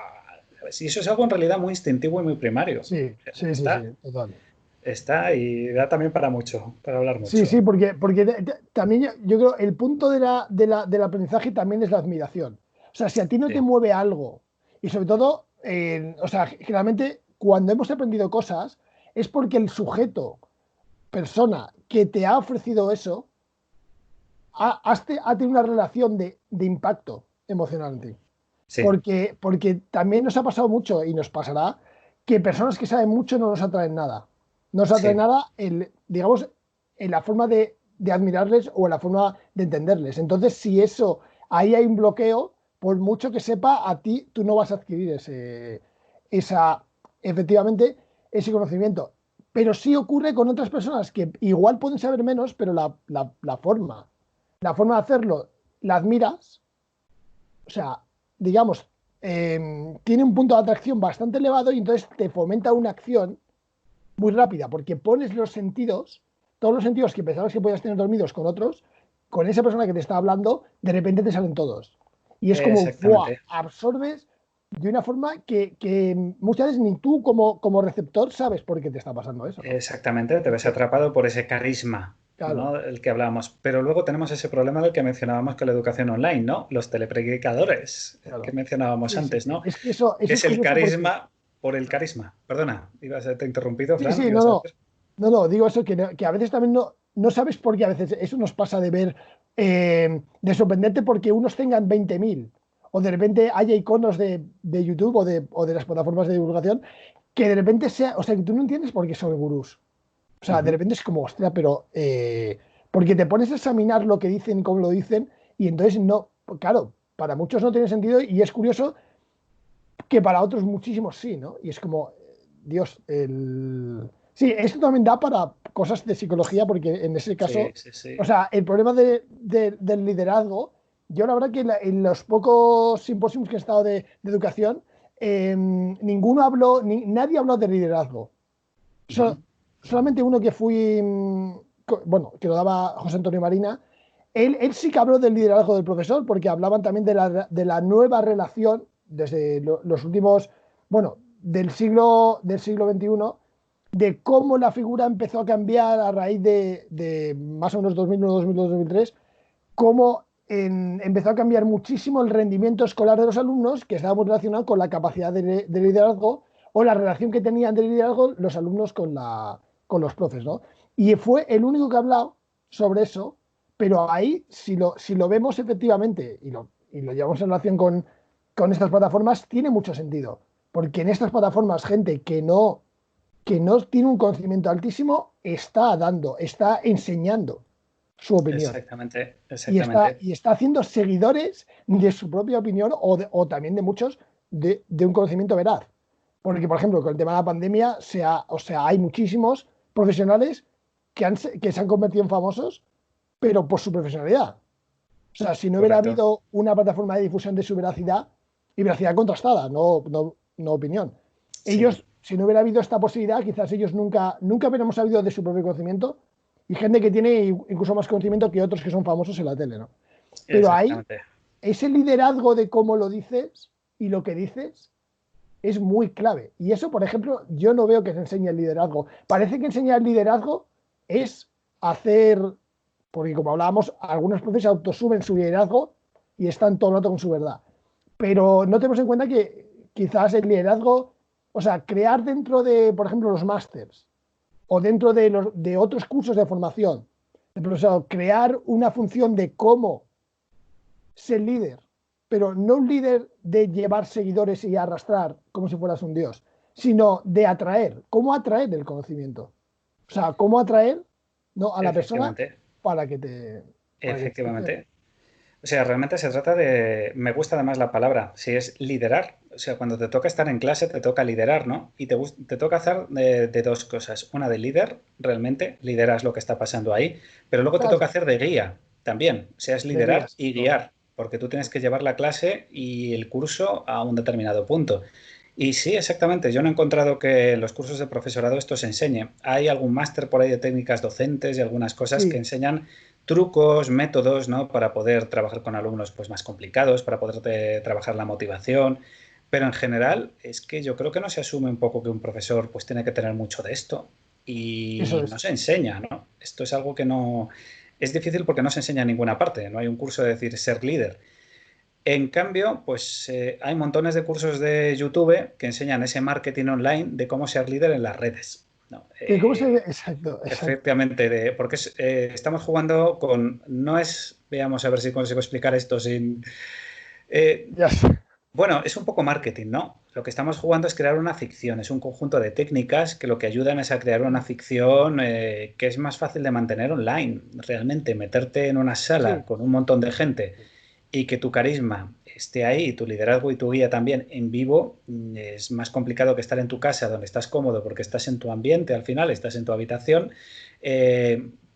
¿Sabes? Y eso es algo en realidad muy instintivo y muy primario. Sí, O sea, sí, sí, sí, total. está y da también para mucho, para hablar Sí, mucho. sí, porque también yo creo el punto del aprendizaje también es la admiración. O sea, si a ti no te Sí, mueve algo, y sobre todo, o sea, generalmente cuando hemos aprendido cosas, es porque el sujeto, persona que te ha ofrecido eso, ha tenido una relación de impacto emocional en ti. sí, Porque también nos ha pasado mucho y nos pasará que personas que saben mucho no nos atraen nada. No nos atrae sí, nada, digamos, en la forma de admirarles o en la forma de entenderles. Entonces, si eso, ahí hay un bloqueo, por mucho que sepa, a ti tú no vas a adquirir esa, efectivamente, ese conocimiento. Pero sí ocurre con otras personas que igual pueden saber menos, pero la forma de hacerlo la admiras, o sea, digamos, tiene un punto de atracción bastante elevado y entonces te fomenta una acción muy rápida, porque pones los sentidos, todos los sentidos que pensabas que podías tener dormidos con otros, con esa persona que te está hablando, de repente te salen todos. Y es como, ¡buah! exactamente. Absorbes de una forma que muchas veces ni tú como receptor sabes por qué te está pasando eso, ¿no? Exactamente, te ves atrapado por ese carisma, Claro, ¿no? El que hablábamos. Pero luego tenemos ese problema del que mencionábamos con la educación online, ¿no? Los telepredicadores, que claro. mencionábamos Sí, sí, antes, sí. ¿no? Es que eso Que es es el curioso porque carisma por el carisma. Perdona, te he interrumpido, sí, Fran, sí, no, ibas a no, decir. no, no, digo eso, que a veces también no sabes por qué a veces eso nos pasa de ver, de sorprenderte porque unos tengan 20.000 o de repente haya iconos de YouTube o de las plataformas de divulgación que de repente sea, o sea, que tú no entiendes por qué son gurús. O sea, de Ujú. repente es como, hostia, pero, porque te pones a examinar lo que dicen y cómo lo dicen y entonces no, claro, para muchos no tiene sentido y es curioso que para otros muchísimos sí, ¿no? Y es como, Dios, Sí, esto también da para cosas de psicología, porque en ese Sí, caso, sí, o sí. sea, el problema del liderazgo, yo la verdad que en los pocos simposios que he estado de educación, ninguno habló, nadie habló de liderazgo. So- Ujú. Solamente uno que fui, bueno, que lo daba José Antonio Marina, él sí que habló del liderazgo del profesor, porque hablaban también de la nueva relación desde los últimos, bueno, del siglo XXI, de cómo la figura empezó a cambiar a raíz de más o menos 2001, 2002, 2003, cómo empezó a cambiar muchísimo el rendimiento escolar de los alumnos, que estaba muy relacionado con la capacidad de liderazgo o la relación que tenían de liderazgo los alumnos con los profes, ¿no? Y fue el único que ha hablado sobre eso, pero ahí, si lo vemos efectivamente y lo llevamos en relación con estas plataformas, tiene mucho sentido, porque en estas plataformas gente que no tiene un conocimiento altísimo está dando, está enseñando su opinión Exactamente, y está, exactamente. y está haciendo seguidores de su propia opinión o también de muchos de un conocimiento veraz. Porque, por ejemplo, con el tema de la pandemia, o sea, hay muchísimos profesionales que se han convertido en famosos, pero por su profesionalidad. O sea, si no hubiera Correcto. habido una plataforma de difusión de su veracidad, y veracidad contrastada, no opinión. Sí, Ellos, si no hubiera habido esta posibilidad, quizás ellos nunca hubiéramos sabido de su propio conocimiento y gente que tiene incluso más conocimiento que otros que son famosos en la tele, ¿no? Pero ahí, exactamente. ese liderazgo de cómo lo dices y lo que dices es muy clave. Y eso, por ejemplo, yo no veo que se enseñe el liderazgo. Parece que enseñar el liderazgo es hacer, porque como hablábamos, algunos profes autosuben su liderazgo y están todo el rato con su verdad. Pero no tenemos en cuenta que quizás el liderazgo, o sea, crear dentro de, por ejemplo, los másters, o dentro de otros cursos de formación de profesorado, crear una función de cómo ser líder, pero no un líder de llevar seguidores y arrastrar como si fueras un dios, sino de atraer, cómo atraer el conocimiento. O sea, cómo atraer, ¿no?, a la persona Efectivamente, para que te... Para que te... efectivamente. O sea, realmente se trata de, me gusta además la palabra, si es liderar. O sea, cuando te toca estar en clase, te toca liderar, ¿no? Y te toca hacer de dos cosas. Una de líder, realmente, lideras lo que está pasando ahí, pero luego te toca hacer de guía también. O sea, es De liderar guías. y guiar, porque tú tienes que llevar la clase y el curso a un determinado punto. Y sí, exactamente. Yo no he encontrado que los cursos de profesorado esto se enseñe. Hay algún máster por ahí de técnicas docentes y algunas cosas que Sí, enseñan trucos, métodos, ¿no? Para poder trabajar con alumnos pues, más complicados, para poder trabajar la motivación. Pero en general es que yo creo que no se asume un poco que un profesor pues tiene que tener mucho de esto eso y no es. se enseña, ¿no? Esto es algo que no... Es difícil porque no se enseña en ninguna parte, no hay un curso de decir ser líder. En cambio, pues hay montones de cursos de YouTube que enseñan ese marketing online de cómo ser líder en las redes. ¿No? ¿De cómo se ve? Exacto, exacto. Efectivamente, porque estamos jugando con, no es, veamos a ver si consigo explicar esto sin... eh, Ya sé. bueno, es un poco marketing, ¿no? Lo que estamos jugando es crear una ficción, es un conjunto de técnicas que lo que ayudan es a crear una ficción que es más fácil de mantener online, realmente, meterte en una sala Sí, con un montón de gente y que tu carisma esté ahí, y tu liderazgo y tu guía también en vivo, es más complicado que estar en tu casa donde estás cómodo porque estás en tu ambiente, al final estás en tu habitación,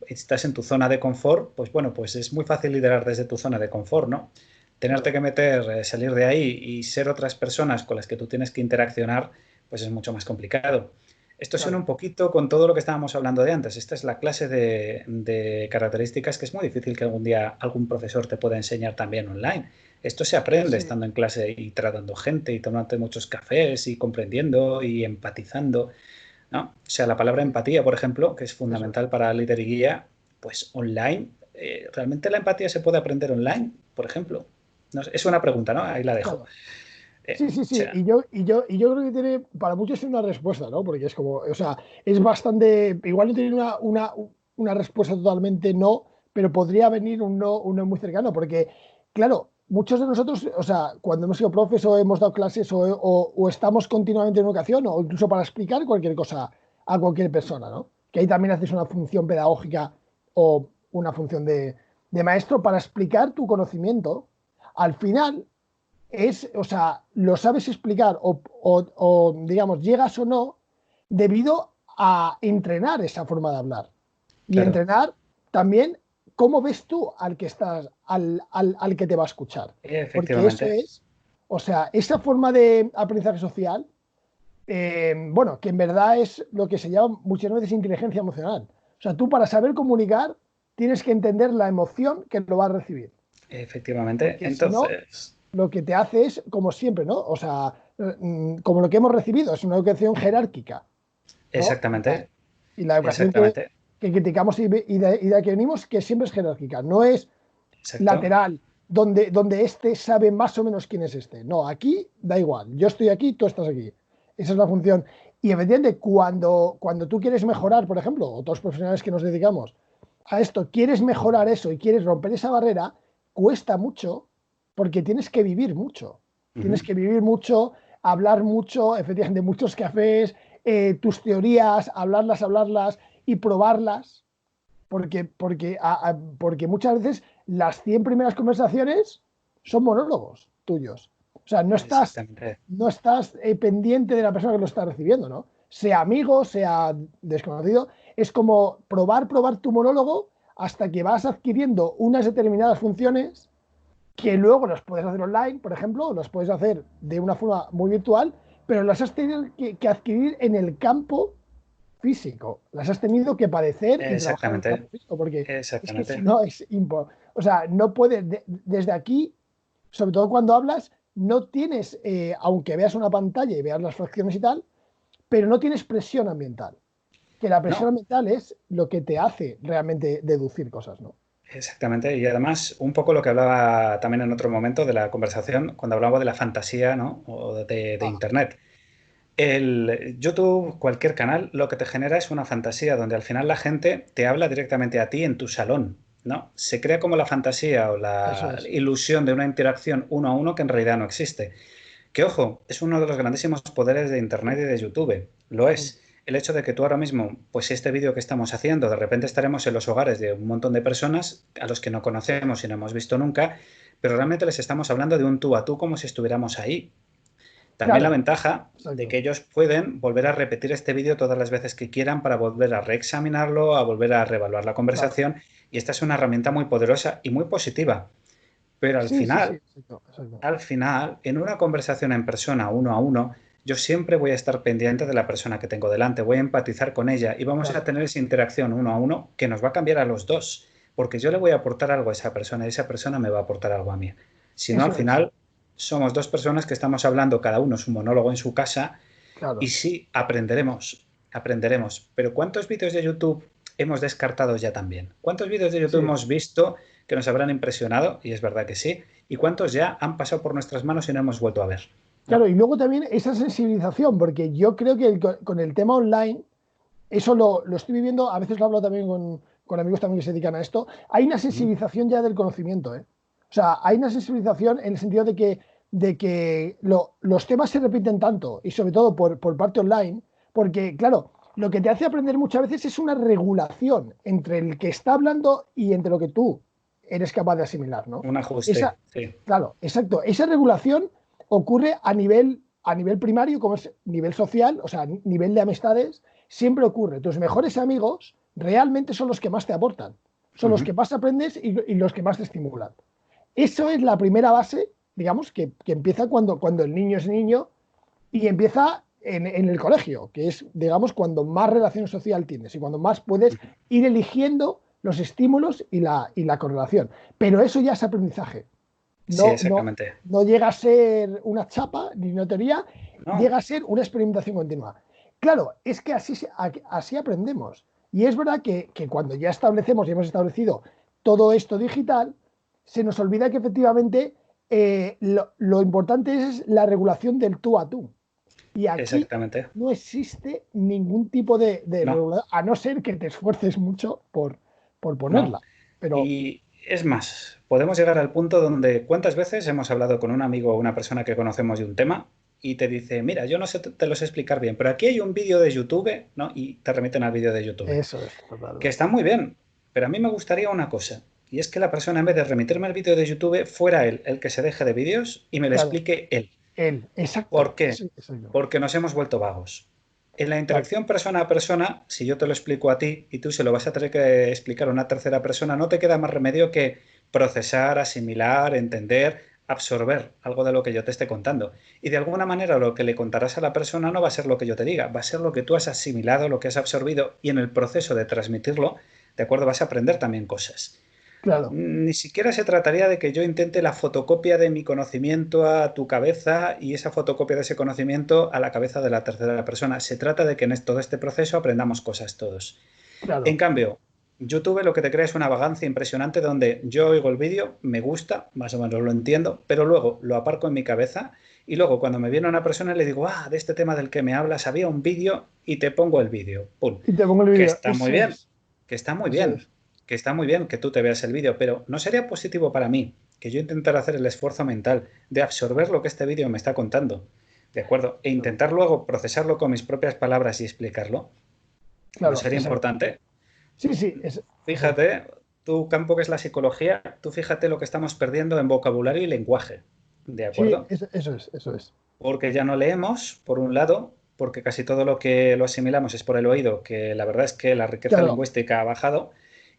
estás en tu zona de confort, pues bueno, pues es muy fácil liderar desde tu zona de confort, ¿no? Tenerte claro. que meter, salir de ahí y ser otras personas con las que tú tienes que interaccionar, pues es mucho más complicado. Esto suena Claro. un poquito con todo lo que estábamos hablando de antes. Esta es la clase de características que es muy difícil que algún día algún profesor te pueda enseñar también online. Esto se aprende Sí, estando en clase y tratando gente y tomando muchos cafés y comprendiendo y empatizando, ¿no? O sea, la palabra sí, empatía, por ejemplo, que es eso es. fundamental para líder y guía, pues online, ¿realmente la empatía se puede aprender online, por ejemplo? No sé, es una pregunta, ¿no? Ahí la dejo. Claro. Sí, sí, O sí. sea, Y yo creo que tiene, para muchos tiene una respuesta, ¿no? Porque es como, o sea, es bastante, igual no tiene una respuesta totalmente no, pero podría venir un no muy cercano, porque, claro, muchos de nosotros, o sea, cuando hemos sido profes o hemos dado clases o estamos continuamente en educación o incluso para explicar cualquier cosa a cualquier persona, ¿no? Que ahí también haces una función pedagógica o una función de maestro para explicar tu conocimiento. Al final, o sea, lo sabes explicar digamos, llegas o no debido a entrenar esa forma de hablar y claro, entrenar también cómo ves tú al que estás, al que te va a escuchar. Porque eso efectivamente. es, o sea, esa forma de aprendizaje social, bueno, que en verdad es lo que se llama muchas veces inteligencia emocional. O sea, tú para saber comunicar tienes que entender la emoción que lo va a recibir. Efectivamente. Porque si no, Entonces, lo que te hace es, como siempre, ¿no? O sea, como lo que hemos recibido, es una educación jerárquica, ¿no? exactamente, Y la educación exactamente, que criticamos y de la que venimos, que siempre es jerárquica, no es exacto. lateral, donde este sabe más o menos quién es este. No, aquí da igual, yo estoy aquí, tú estás aquí. Esa es la función. Y evidentemente, cuando tú quieres mejorar, por ejemplo, otros profesionales que nos dedicamos a esto, quieres mejorar eso y quieres romper esa barrera, cuesta mucho porque tienes que vivir mucho. Tienes Ujú. que vivir mucho, hablar mucho, efectivamente, muchos cafés, tus teorías, hablarlas y probarlas, porque muchas veces las 100 primeras conversaciones son monólogos tuyos. O sea, no estás, Exactamente. no estás pendiente de la persona que lo está recibiendo, ¿no? Sea amigo, sea desconocido, es como probar tu monólogo hasta que vas adquiriendo unas determinadas funciones que luego las puedes hacer online, por ejemplo, o las puedes hacer de una forma muy virtual, pero las has tenido que adquirir en el campo físico, las has tenido que padecer y trabajar en el campo Exactamente. físico, porque es que si Exactamente. no es imposible. O sea, no puedes, desde aquí, sobre todo cuando hablas, no tienes, aunque veas una pantalla y veas las fracciones y tal, pero no tienes presión ambiental. Que la presión No, ambiental es lo que te hace realmente deducir cosas, ¿no? exactamente. Y además, un poco lo que hablaba también en otro momento de la conversación, cuando hablaba de la fantasía, ¿no? O de Ah, Internet. El YouTube, cualquier canal, lo que te genera es una fantasía donde al final la gente te habla directamente a ti en tu salón, ¿no? Se crea como la fantasía o Eso la es. ilusión de una interacción uno a uno que en realidad no existe. Que ojo, es uno de los grandísimos poderes de Internet y de YouTube. Lo Mm. es. El hecho de que tú ahora mismo, pues si este vídeo que estamos haciendo, de repente estaremos en los hogares de un montón de personas a los que no conocemos y no hemos visto nunca, pero realmente les estamos hablando de un tú a tú como si estuviéramos ahí. También la Claro, ventaja de exacto. que ellos pueden volver a repetir este vídeo todas las veces que quieran para volver a reexaminarlo, a volver a reevaluar la Claro. conversación. Y esta es una herramienta muy poderosa y muy positiva. Pero Sí, sí, sí, exacto, exacto. al final, en una conversación en persona, uno a uno, yo siempre voy a estar pendiente de la persona que tengo delante, voy a empatizar con ella y vamos a Claro. tener esa interacción uno a uno que nos va a cambiar a los dos, porque yo le voy a aportar algo a esa persona y esa persona me va a aportar algo a mí. Si no, al Eso es. final somos dos personas que estamos hablando cada uno su monólogo en su casa y Claro. sí, aprenderemos, aprenderemos. Pero ¿cuántos vídeos de YouTube hemos descartado ya también? ¿Cuántos vídeos de YouTube Sí. hemos visto que nos habrán impresionado? Y es verdad que sí. ¿Y cuántos ya han pasado por nuestras manos y no hemos vuelto a ver? Claro, No. y luego también esa sensibilización, porque yo creo que con el tema online, eso lo estoy viviendo, a veces lo hablo también con amigos también que se dedican a esto, hay una Mm. sensibilización ya del conocimiento, ¿eh? O sea, hay una sensibilización en el sentido de que los temas se repiten tanto, y sobre todo por parte online, porque, claro, lo que te hace aprender muchas veces es una regulación entre el que está hablando y entre lo que tú eres capaz de asimilar, ¿no? Un Esa, ajuste, sí. claro, exacto. Esa regulación ocurre a nivel primario, como es nivel social, o sea, nivel de amistades, siempre ocurre. Tus mejores amigos realmente son los que más te aportan, son los Ujú. que más aprendes y los que más te estimulan. Eso es la primera base, digamos, que empieza cuando el niño es niño y empieza en el colegio, que es, digamos, cuando más relación social tienes y cuando más puedes Ujú. ir eligiendo los estímulos y la correlación. Pero eso ya es aprendizaje. Sí, No, no, exactamente. no llega a ser una chapa ni una teoría, No, llega a ser una experimentación continua. Claro, es que así aprendemos. Y es verdad que cuando ya establecemos y hemos establecido todo esto digital, se nos olvida que efectivamente lo importante es la regulación del tú a tú. Y aquí exactamente. no existe ningún tipo de No, regulación, a no ser que te esfuerces mucho por no. ponerla. Pero Y es más, podemos llegar al punto donde cuántas veces hemos hablado con un amigo o una persona que conocemos de un tema y te dice, mira, yo no sé, te lo sé explicar bien, pero aquí hay un vídeo de YouTube, ¿no? Y te remiten al vídeo de YouTube, eso es, que totalmente. está muy bien, pero a mí me gustaría una cosa, y es que la persona en vez de remitirme al vídeo de YouTube fuera él el que se deje de vídeos y me lo Claro, explique él. él, ¿Por exacto, qué? exacto. Porque nos hemos vuelto vagos. En la Claro, interacción persona a persona, si yo te lo explico a ti y tú se lo vas a tener que explicar a una tercera persona, no te queda más remedio que procesar, asimilar, entender, absorber algo de lo que yo te esté contando. Y de alguna manera lo que le contarás a la persona no va a ser lo que yo te diga, va a ser lo que tú has asimilado, lo que has absorbido y en el proceso de transmitirlo, de acuerdo, vas a aprender también cosas. claro, Ni siquiera se trataría de que yo intente la fotocopia de mi conocimiento a tu cabeza y esa fotocopia de ese conocimiento a la cabeza de la tercera persona. Se trata de que en todo este proceso aprendamos cosas todos. En claro. cambio, YouTube lo que te crea es una vagancia impresionante donde yo oigo el vídeo, me gusta, más o menos lo entiendo, pero luego lo aparco en mi cabeza y luego cuando me viene una persona le digo, de este tema del que me hablas, había un vídeo y te pongo el vídeo. ¡Pum! Y te pongo el Que vídeo, está muy bien, que está muy eso bien, es. que está muy bien que tú te veas el vídeo, pero ¿no sería positivo para mí que yo intentara hacer el esfuerzo mental de absorber lo que este vídeo me está contando? ¿De acuerdo? E Claro, intentar luego procesarlo con mis propias palabras y explicarlo. ¿No claro, sería exacto. importante? Sí, sí, exacto. Fíjate, tu campo que es la psicología, tú fíjate lo que estamos perdiendo en vocabulario y lenguaje. ¿De Sí, acuerdo? eso es, eso es. Porque ya no leemos, por un lado, porque casi todo lo que lo asimilamos es por el oído, que la verdad es que la riqueza Claro, lingüística ha bajado,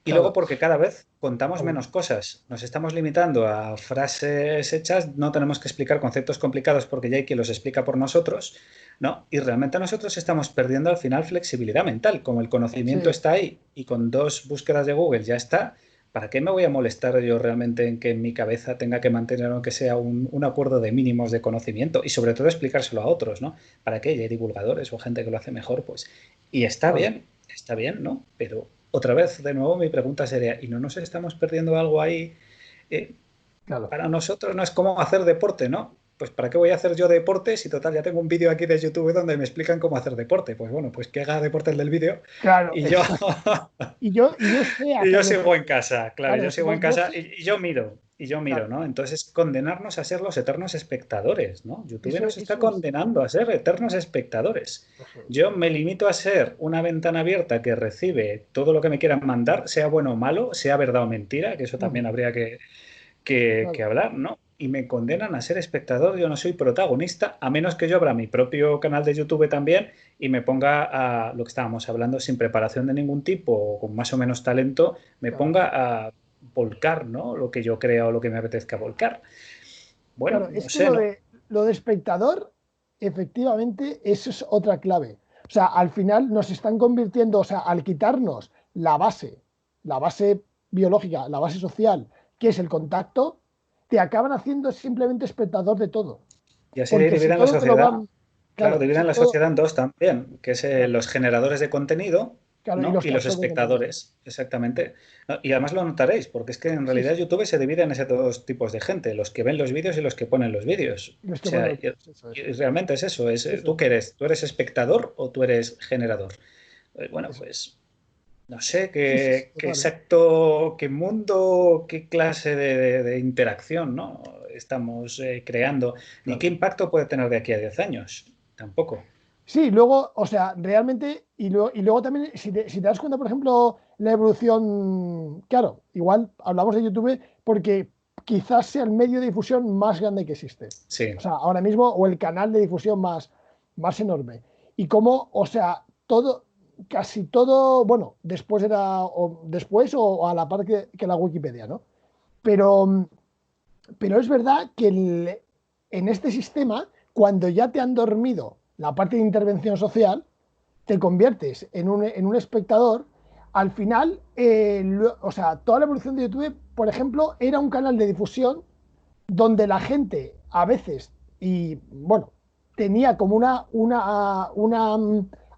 y luego claro. porque cada vez contamos Aún. menos cosas. Nos estamos limitando a frases hechas, no tenemos que explicar conceptos complicados porque ya hay quien los explica por nosotros, ¿no? Y realmente nosotros estamos perdiendo al final flexibilidad mental. Como el conocimiento Sí, está ahí y con dos búsquedas de Google ya está, ¿para qué me voy a molestar yo realmente en que en mi cabeza tenga que mantener aunque sea un acuerdo de mínimos de conocimiento y sobre todo explicárselo a otros, ¿no? ¿Para qué? Ya hay divulgadores o gente que lo hace mejor, pues. Y claro, está bien, ¿no? Pero otra vez, de nuevo, mi pregunta sería, ¿y no nos estamos perdiendo algo ahí? Eh, claro. para nosotros no es como hacer deporte, ¿no? pues ¿para qué voy a hacer yo deporte si total ya tengo un vídeo aquí de YouTube donde me explican cómo hacer deporte? Pues bueno, pues que haga deporte el del vídeo Claro, y yo, exacto. Y yo sé y yo hacer sigo en deporte. casa, claro, Claro, yo es sigo como en yo casa sé. y yo miro, Claro, ¿no? Entonces condenarnos a ser los eternos espectadores, ¿no? YouTube nos está eso es. condenando a ser eternos espectadores. Eso es. Yo me limito a ser una ventana abierta que recibe todo lo que me quieran mandar, sea bueno o malo, sea verdad o mentira, que eso también Ujú, habría que claro. hablar, ¿no? Y me condenan a ser espectador, yo no soy protagonista, a menos que yo abra mi propio canal de YouTube también y me ponga a lo que estábamos hablando sin preparación de ningún tipo o con más o menos talento, me Claro. ponga a volcar, ¿no? Lo que yo crea o lo que me apetezca volcar. Bueno, Claro, no es que sé, lo ¿no? de, lo de espectador, efectivamente, eso es otra clave. O sea, al final nos están convirtiendo, o sea, al quitarnos la base biológica, la base social, que es el contacto, te acaban haciendo simplemente espectador de todo. Y así Porque si dividen la todo te lo sociedad. van, Claro, claro, si dividen la todo, sociedad en dos también, que es claro, los generadores de contenido, claro, y ¿no? los Y los que absorben contenido. espectadores, exactamente. ¿No? Y además lo notaréis, porque es que en Sí, realidad sí, YouTube se divide en esos dos tipos de gente, los que ven los vídeos y los que ponen los vídeos. y los O que sea, ponen los y vídeos, eso y es. realmente es eso, Eso ¿tú qué es, eres? ¿Tú eres espectador o tú eres generador? Bueno, eso es. pues no sé Sí, sí, sí, qué total, ¿eh? exacto, qué mundo, qué clase de interacción, ¿no? Estamos creando, ni qué Claro. impacto puede tener de aquí a 10 años. Tampoco. Sí, luego, o sea, realmente, y luego también, si te das cuenta, por ejemplo, la evolución, claro, igual hablamos de YouTube porque quizás sea el medio de difusión más grande que existe. O Sí. sea, ahora mismo, o el canal de difusión más enorme. Y cómo, o sea, todo, casi todo, bueno, después o a la par que la Wikipedia, ¿no? Pero, pero es verdad que en este sistema, cuando ya te han dormido la parte de intervención social, te conviertes en un espectador. Al final, o sea, toda la evolución de YouTube, por ejemplo, era un canal de difusión donde la gente a veces, y bueno, tenía como una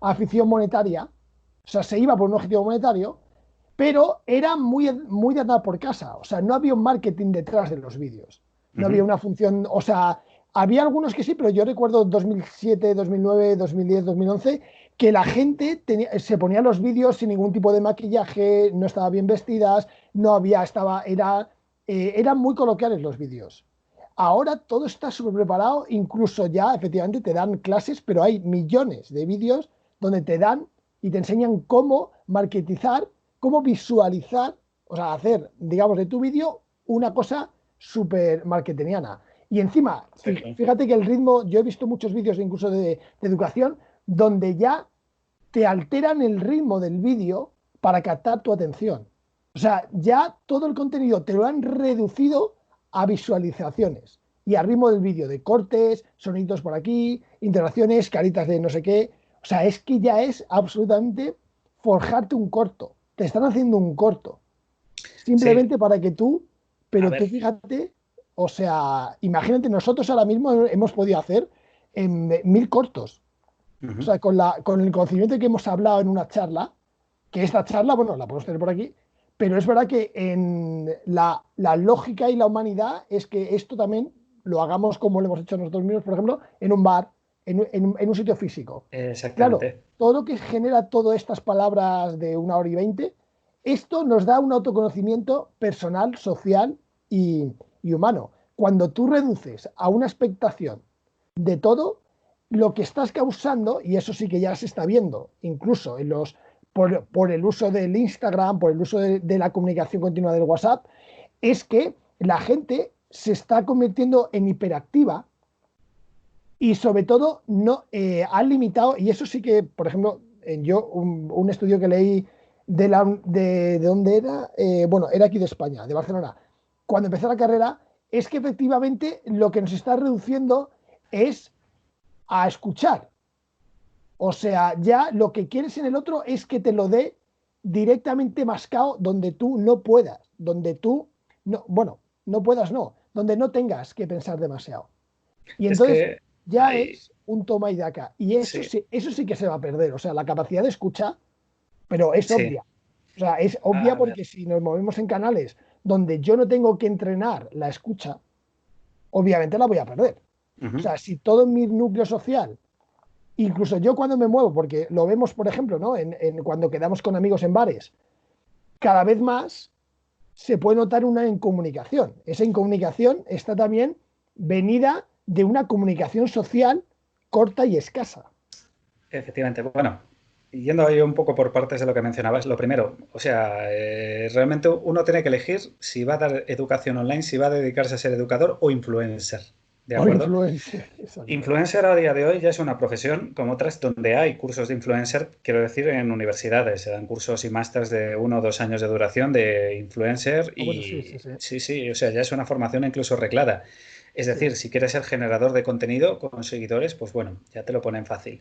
afición monetaria, o sea, se iba por un objetivo monetario, pero era muy de andar por casa, o sea, no había un marketing detrás de los vídeos, no había Ujú. una función, o sea, había algunos que sí, pero yo recuerdo 2007, 2009, 2010, 2011, que la gente se ponía los vídeos sin ningún tipo de maquillaje, no estaba bien vestidas, no había, eran muy coloquiales los vídeos. Ahora todo está súper preparado, incluso ya efectivamente te dan clases, pero hay millones de vídeos donde te dan y te enseñan cómo marketizar, cómo visualizar, o sea, hacer, digamos, de tu vídeo una cosa súper marketingiana. Y encima, Sí, sí. fíjate que el ritmo, yo he visto muchos vídeos incluso de educación, donde ya te alteran el ritmo del vídeo para captar tu atención. O sea, ya todo el contenido te lo han reducido a visualizaciones y a ritmo del vídeo, de cortes, sonidos por aquí, interacciones, caritas de no sé qué. O sea, es que ya es absolutamente forjarte un corto. Te están haciendo un corto. Sí, Simplemente para que tú, a pero tú ver. fíjate, o sea, imagínate, nosotros ahora mismo hemos podido hacer en 1000 cortos. O Ujú. sea, con el conocimiento que hemos hablado en una charla, que esta charla, bueno, la podemos tener por aquí, pero es verdad que en la lógica y la humanidad es que esto también lo hagamos como lo hemos hecho nosotros mismos, por ejemplo, en un bar, en un sitio físico. Claro, Exactamente. todo lo que genera todas estas palabras de 1 hora y 20, esto nos da un autoconocimiento personal, social y humano. Cuando tú reduces a una expectación de todo, lo que estás causando, y eso sí que ya se está viendo, incluso por el uso del Instagram, por el uso de la comunicación continua del WhatsApp, es que la gente se está convirtiendo en hiperactiva y sobre todo no han limitado, y eso sí que, por ejemplo, yo un estudio que leí de dónde era, bueno, era aquí de España, de Barcelona, cuando empecé la carrera, es que efectivamente lo que nos está reduciendo es a escuchar. O sea, ya lo que quieres en el otro es que te lo dé directamente mascado donde tú no puedas, donde tú, no, bueno, no puedas, no, donde no tengas que pensar demasiado. Y Es entonces que ya hay, es un toma y daca. Y sí, eso sí que se va a perder. O sea, la capacidad de escucha, pero es sí. obvia. O sea, es obvia A ver, porque si nos movemos en canales donde yo no tengo que entrenar la escucha, obviamente la voy a perder. O Ujú. sea, si todo mi núcleo social, incluso yo cuando me muevo, porque lo vemos, por ejemplo, ¿no? Cuando quedamos con amigos en bares, cada vez más se puede notar una incomunicación. Esa incomunicación está también venida de una comunicación social corta y escasa. Efectivamente. Bueno, yendo ahí un poco por partes de lo que mencionabas, lo primero, o sea, realmente uno tiene que elegir si va a dar educación online, si va a dedicarse a ser educador o influencer. ¿De O acuerdo? influencer, exacto. Influencer a día de hoy ya es una profesión como otras donde hay cursos de influencer, quiero decir, en universidades. Se dan cursos y másters de 1 o 2 años de duración de influencer Ah, bueno, sí, sí, y sí. sí, sí, o sea, ya es una formación incluso reglada. Es Sí, decir, si quieres ser generador de contenido con seguidores, pues bueno, ya te lo ponen fácil.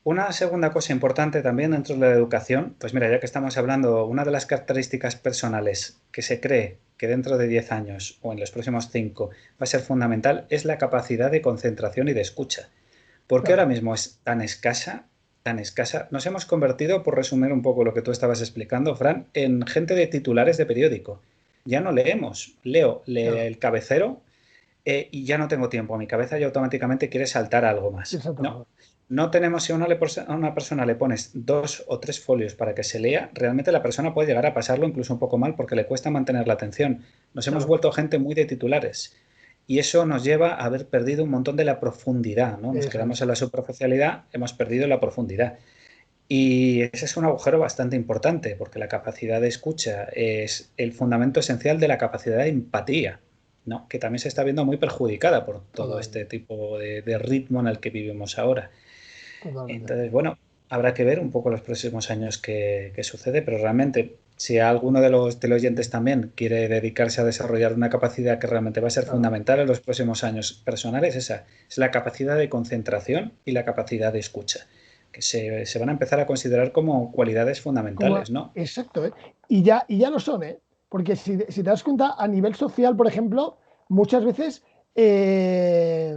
Una segunda cosa importante también dentro de la educación, pues mira, ya que estamos hablando, una de las características personales que se cree que dentro de 10 años o en los próximos 5 va a ser fundamental es la capacidad de concentración y de escucha. ¿Por qué ahora claro. mismo es tan escasa? Tan escasa. Nos hemos convertido, por resumir un poco lo que tú estabas explicando, Fran, en gente de titulares de periódico. Ya no leemos, leo Claro, el cabecero y ya no tengo tiempo. Mi cabeza ya automáticamente quiere saltar a algo más. No, exacto. no tenemos, si a una persona le pones 2 o 3 folios para que se lea, realmente la persona puede llegar a pasarlo incluso un poco mal porque le cuesta mantener la atención. Nos hemos Claro, vuelto gente muy de titulares. Y eso nos lleva a haber perdido un montón de la profundidad, ¿no? Nos eso quedamos es. en la superficialidad, hemos perdido la profundidad. Y ese es un agujero bastante importante, porque la capacidad de escucha es el fundamento esencial de la capacidad de empatía, ¿no? Que también se está viendo muy perjudicada por todo este Totalmente, tipo de ritmo en el que vivimos ahora. totalmente. Entonces, bueno, habrá que ver un poco los próximos años qué sucede, pero realmente, si alguno de los teleoyentes también quiere dedicarse a desarrollar una capacidad que realmente va a ser Claro. fundamental en los próximos años personales, esa es la capacidad de concentración y la capacidad de escucha, que se van a empezar a considerar como cualidades Como, fundamentales, ¿no? exacto, ¿eh? Y ya lo son, ¿eh? Porque si te das cuenta, a nivel social, por ejemplo, muchas veces eh,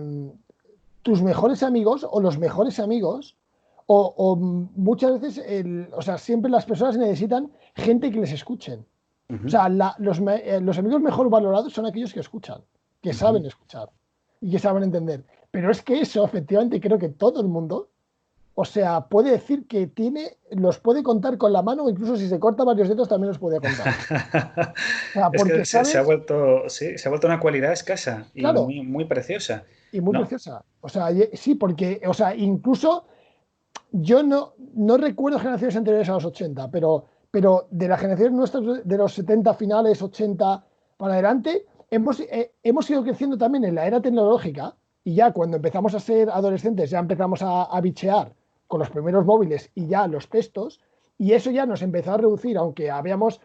tus mejores amigos o los mejores amigos, o muchas veces, o sea, siempre las personas necesitan gente que les escuchen. O Ujú, sea, los amigos mejor valorados son aquellos que escuchan, que ujú. saben escuchar y que saben entender. Pero es que eso, efectivamente, creo que todo el mundo, o sea, puede decir que los puede contar con la mano, o incluso si se corta varios dedos también los puede contar. O sea, Es porque que se ha sabes, vuelto, sí, se ha vuelto una cualidad escasa y claro, muy, muy preciosa, y muy ¿no? preciosa. O sea, sí, porque, o sea, incluso yo no recuerdo generaciones anteriores a los 80, pero de las generaciones nuestras de los 70 finales, 80 para adelante, hemos ido creciendo también en la era tecnológica y ya cuando empezamos a ser adolescentes ya empezamos a bichear con los primeros móviles y ya los textos y eso ya nos empezó a reducir, aunque habíamos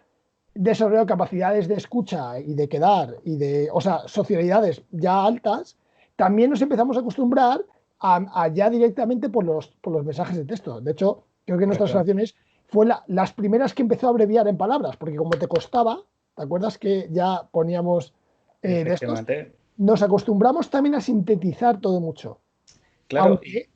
desarrollado capacidades de escucha y de quedar y de, o sea, socialidades ya altas, también nos empezamos a acostumbrar a ya directamente por los mensajes de texto. De hecho, creo que nuestras Correcto. relaciones fue las primeras que empezó a abreviar en palabras, porque como te costaba, ¿te acuerdas que ya poníamos de estos? Efectivamente, Nos acostumbramos también a sintetizar todo mucho, claro, aunque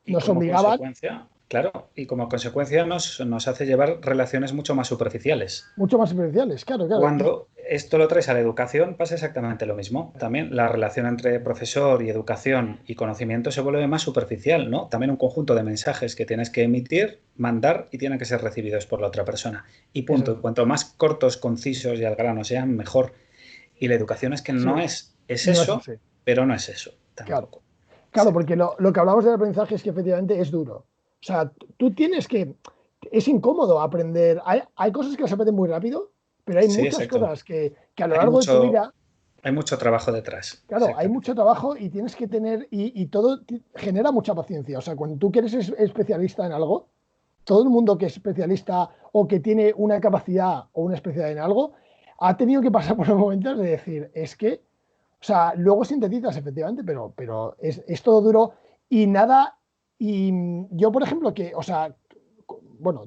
y nos como obligaban consecuencia, claro, y como consecuencia nos hace llevar relaciones mucho más superficiales. mucho más superficiales, claro, claro. Cuando esto lo traes a la educación, pasa exactamente lo mismo. También la relación entre profesor y educación y conocimiento se vuelve más superficial, ¿no? También un conjunto de mensajes que tienes que emitir, mandar y tienen que ser recibidos por la otra persona. Y punto. Y Eso, cuanto más cortos, concisos y al grano sean, mejor. Y la educación es que sí, no es no es eso, así, pero no es eso claro. tampoco. Claro, porque Exactamente. lo que hablamos del aprendizaje es que efectivamente es duro. O sea, tú tienes que. Es incómodo aprender. Hay cosas que las aprendes muy rápido, pero hay Sí, muchas exacto. cosas que a lo Hay largo de tu mucho, vida, hay mucho trabajo detrás. claro, hay Exactamente. mucho trabajo y tienes que tener. Y todo genera mucha paciencia. O sea, cuando tú quieres ser especialista en algo, todo el mundo que es especialista o que tiene una capacidad o una especialidad en algo, ha tenido que pasar por los momentos de decir, es que. O sea, luego sintetizas efectivamente, pero es todo duro y nada. Y yo, por ejemplo, o sea, bueno,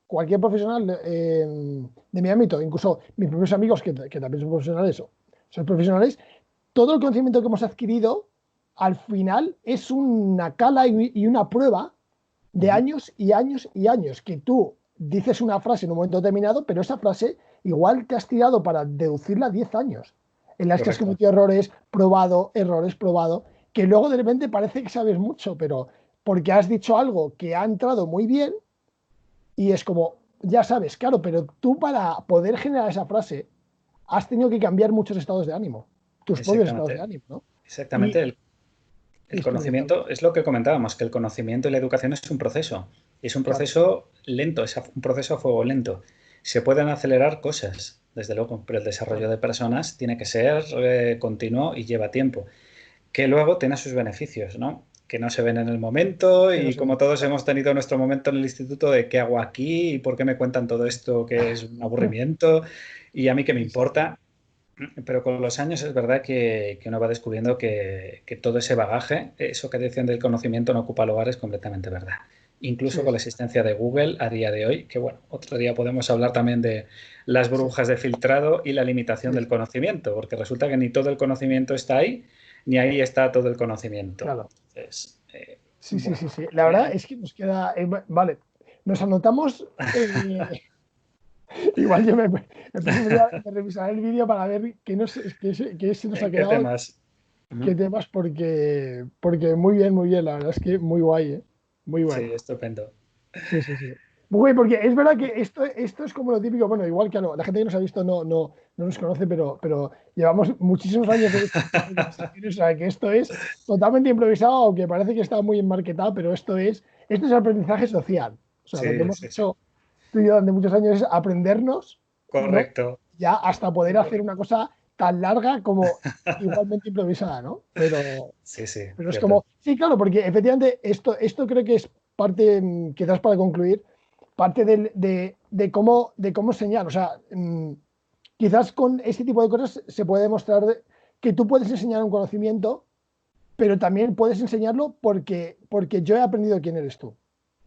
cualquier profesional de mi ámbito, incluso mis propios amigos que también son profesionales, son profesionales, todo el conocimiento que hemos adquirido al final es una cala y una prueba de Ujú. años y años y años, que tú dices una frase en un momento determinado, pero esa frase igual te has tirado para deducirla 10 años, en las que has Correcto. cometido errores, probado, que luego de repente parece que sabes mucho, pero porque has dicho algo que ha entrado muy bien y es como, ya sabes, claro, pero tú para poder generar esa frase has tenido que cambiar muchos estados de ánimo, tus propios estados de Exactamente. ánimo, ¿no? Y Exactamente. El esto es brutal. conocimiento es lo que comentábamos, que el conocimiento y la educación es un proceso. Y es un Claro, proceso lento, es un proceso a fuego lento. Se pueden acelerar cosas, desde luego, pero el desarrollo claro. de personas tiene que ser continuo y lleva tiempo. Que luego tiene sus beneficios, ¿no? Que no se ven en el momento Que no y sé. como todos hemos tenido nuestro momento en el instituto de qué hago aquí y por qué me cuentan todo esto que es un aburrimiento y a mí qué me Sí, sí, sí. importa. Pero con los años es verdad que uno va descubriendo que todo ese bagaje, eso que decían del conocimiento no ocupa lugar, es completamente verdad. Incluso Sí, con la sí, existencia de Google a día de hoy, que bueno, otro día podemos hablar también de las sí, burbujas de filtrado y la limitación sí, del conocimiento, porque resulta que ni todo el conocimiento está ahí, ni ahí está todo el conocimiento. claro. Entonces, Sí, sí, bueno, sí, sí. La verdad es que nos queda. Vale, nos anotamos. Igual yo el próximo día me revisaré el vídeo para ver qué se nos ha ¿en qué quedado, temas? qué Ujú. temas, porque muy bien, la verdad es que muy guay, ¿eh? Muy Sí, guay. estupendo. Sí, sí, sí. Muy guay, porque es verdad que esto es como lo típico, bueno, igual que la gente que nos ha visto no nos conoce, pero llevamos muchísimos años de sesiones, o sea, que esto es totalmente improvisado, aunque parece que está muy enmarquetado, pero esto es aprendizaje social. O sea, lo que Sí, hemos sí, sí. hecho tú y yo durante muchos años es aprendernos, ¿no? Correcto. Ya hasta poder hacer una Correcto. cosa tan larga como igualmente improvisada, ¿no? Sí, sí, Pero es cierto. como, sí, claro, porque efectivamente esto creo que es parte, quizás para concluir, parte de cómo enseñar. O sea, quizás con este tipo de cosas se puede demostrar que tú puedes enseñar un conocimiento, pero también puedes enseñarlo porque yo he aprendido quién eres tú.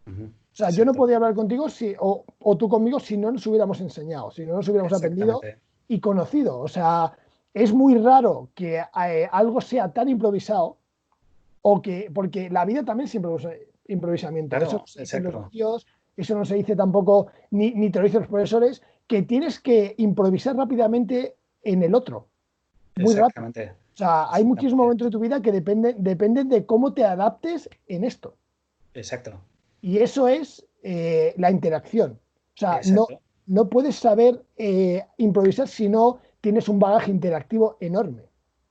Ujú. O sea, yo no Exacto. podía hablar contigo o tú conmigo si no nos hubiéramos enseñado, si no nos hubiéramos aprendido Exactamente. y conocido. O sea, es muy raro que algo sea tan improvisado porque la vida también es improvisamiento. Eso no Claro, se dice en los exacto. vídeos, eso no se dice tampoco, ni te lo dicen los profesores, que tienes que improvisar rápidamente en el otro, muy rápido. Exactamente. O sea, hay muchísimos Exactamente. momentos de tu vida que dependen de cómo te adaptes en esto. Exacto. Y eso es la interacción. O sea, Exacto. no puedes saber improvisar si no tienes un bagaje interactivo enorme.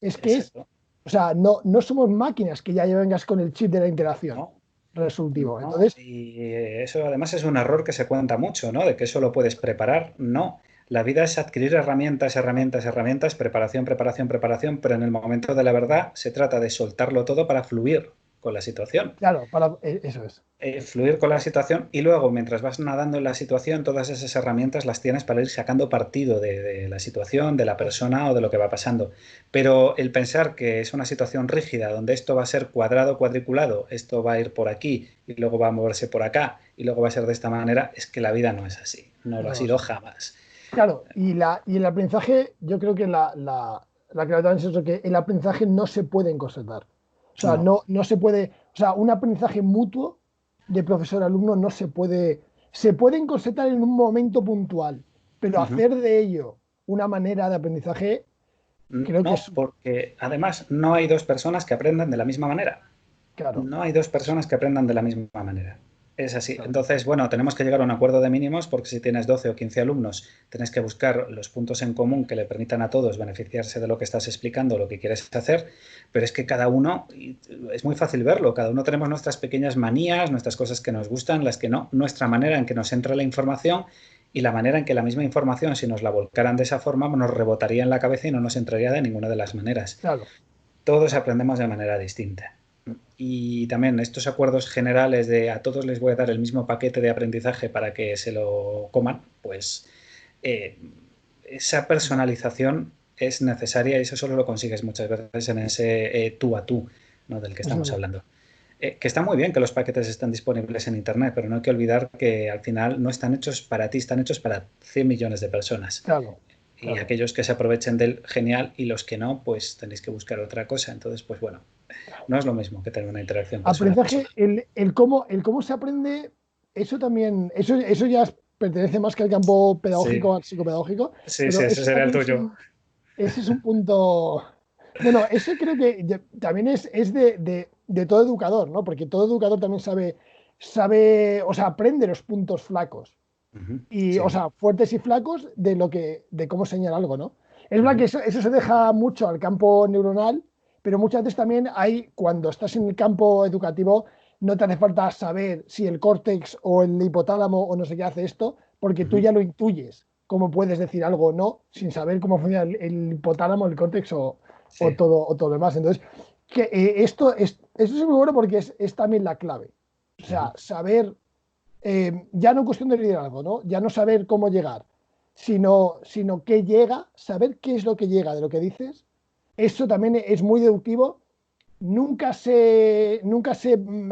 Es que Exacto. o sea, no somos máquinas que ya vengas con el chip de la interacción No, resolutivo. no. Entonces, Y eso además es un error que se cuenta mucho, ¿no? De que eso lo puedes preparar. No. La vida es adquirir herramientas, herramientas, herramientas, preparación, preparación, preparación, pero en el momento de la verdad se trata de soltarlo todo para fluir con la situación. claro, eso es. Fluir con la situación y luego, mientras vas nadando en la situación, todas esas herramientas las tienes para ir sacando partido de la situación, de la persona o de lo que va pasando. Pero el pensar que es una situación rígida, donde esto va a ser cuadrado, cuadriculado, esto va a ir por aquí y luego va a moverse por acá y luego va a ser de esta manera, es que la vida no es así, no lo ha No, sido jamás. claro, y el aprendizaje, yo creo que la clave también es eso, que el aprendizaje no se puede encorsetar. O sea, No, no se puede, o sea, un aprendizaje mutuo de profesor-alumno no se puede encorsetar en un momento puntual, pero ujú. hacer de ello una manera de aprendizaje, creo que es, No, porque además no hay dos personas que aprendan de la misma manera. claro, No hay dos personas que aprendan de la misma manera. Es así. claro, Entonces, bueno, tenemos que llegar a un acuerdo de mínimos porque si tienes 12 o 15 alumnos, tienes que buscar los puntos en común que le permitan a todos beneficiarse de lo que estás explicando, lo que quieres hacer, pero es que cada uno, es muy fácil verlo, cada uno tenemos nuestras pequeñas manías, nuestras cosas que nos gustan, las que no, nuestra manera en que nos entra la información y la manera en que la misma información, si nos la volcaran de esa forma, nos rebotaría en la cabeza y no nos entraría de ninguna de las maneras. claro, Todos claro. aprendemos de manera distinta. Y también estos acuerdos generales de a todos les voy a dar el mismo paquete de aprendizaje para que se lo coman, pues eh, esa personalización es necesaria y eso solo lo consigues muchas veces en ese tú a tú, ¿no? Del que Eso estamos es, hablando. Que está muy bien que los paquetes estén disponibles en Internet, pero no hay que olvidar que al final no están hechos para ti, están hechos para 100 millones de personas. claro, Y claro. aquellos que se aprovechen del genial y los que no, pues tenéis que buscar otra cosa. Entonces, pues bueno, no es lo mismo que tener una interacción persona a Aprendizaje, persona. el cómo se aprende, eso también, eso ya pertenece más que al campo Sí, pedagógico, al psicopedagógico, sí, sí, pero ese eso sería el también tuyo. ese es un punto, Bueno, ese creo que también es de todo educador, ¿no? Porque todo educador también sabe, o sea, aprende los puntos flacos. Ujú, Y, o sí. sea, fuertes y flacos de cómo señalar algo, ¿no? Es verdad que Ujú, eso se deja mucho al campo neuronal, pero muchas veces también hay, cuando estás en el campo educativo, no te hace falta saber si el córtex o el hipotálamo o no sé qué hace esto, porque tú ujú, ya lo intuyes, cómo puedes decir algo o no, sin saber cómo funciona el hipotálamo, el córtex sí. o todo lo demás. Entonces, esto es muy bueno porque es también la clave. O Ujú, sea, saber ya no cuestión de liderazgo, ¿no? Ya no saber cómo llegar, sino qué llega, saber qué es lo que llega de lo que dices. Eso también es muy deductivo. Nunca se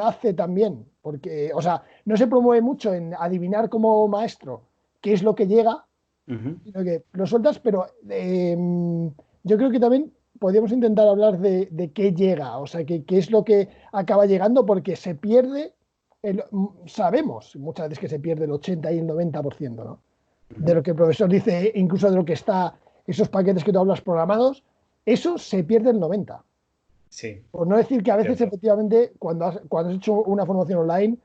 hace tan bien, porque, o sea, no se promueve mucho en adivinar como maestro qué es lo que llega, ujú. sino que lo sueltas, pero yo creo que también podríamos intentar hablar de qué llega, o sea, qué es lo que acaba llegando, porque se pierde, sabemos muchas veces que se pierde el 80 y el 90%, ¿no? De Ujú. lo que el profesor dice, incluso de lo que está, esos paquetes que tú hablas programados, eso se pierde el 90%. Sí, Por no decir que a veces, cierto. efectivamente, cuando has hecho una formación online,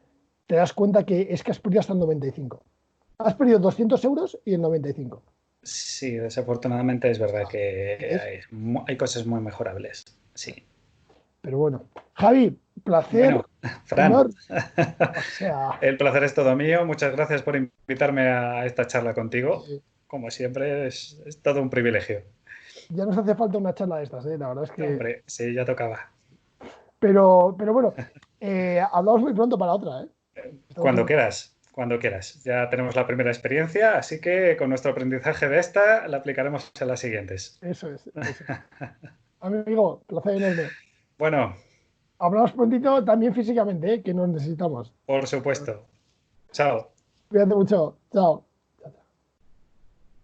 te das cuenta que es que has perdido hasta el 95%. Has perdido 200 euros y el 95%. Sí, desafortunadamente es verdad Ah, que ¿ves? hay cosas muy mejorables. Sí. Pero bueno, Javi, placer Bueno, Fran, enorme. O sea, el placer es todo mío. Muchas gracias por invitarme a esta charla contigo. eh, Como siempre, es todo un privilegio. ya nos hace falta una charla de estas, ¿eh? La verdad es que. Hombre, sí, ya tocaba. Pero bueno, hablamos muy pronto para otra, ¿eh? Estamos en Cuando contacto. quieras, cuando quieras. Ya tenemos la primera experiencia, así que con nuestro aprendizaje de esta la aplicaremos en las siguientes. Eso es, eso es. Amigo, placer enorme. Bueno, Hablamos prontito también físicamente, ¿eh? Que nos necesitamos. por supuesto. Chao. Cuídate mucho. Chao.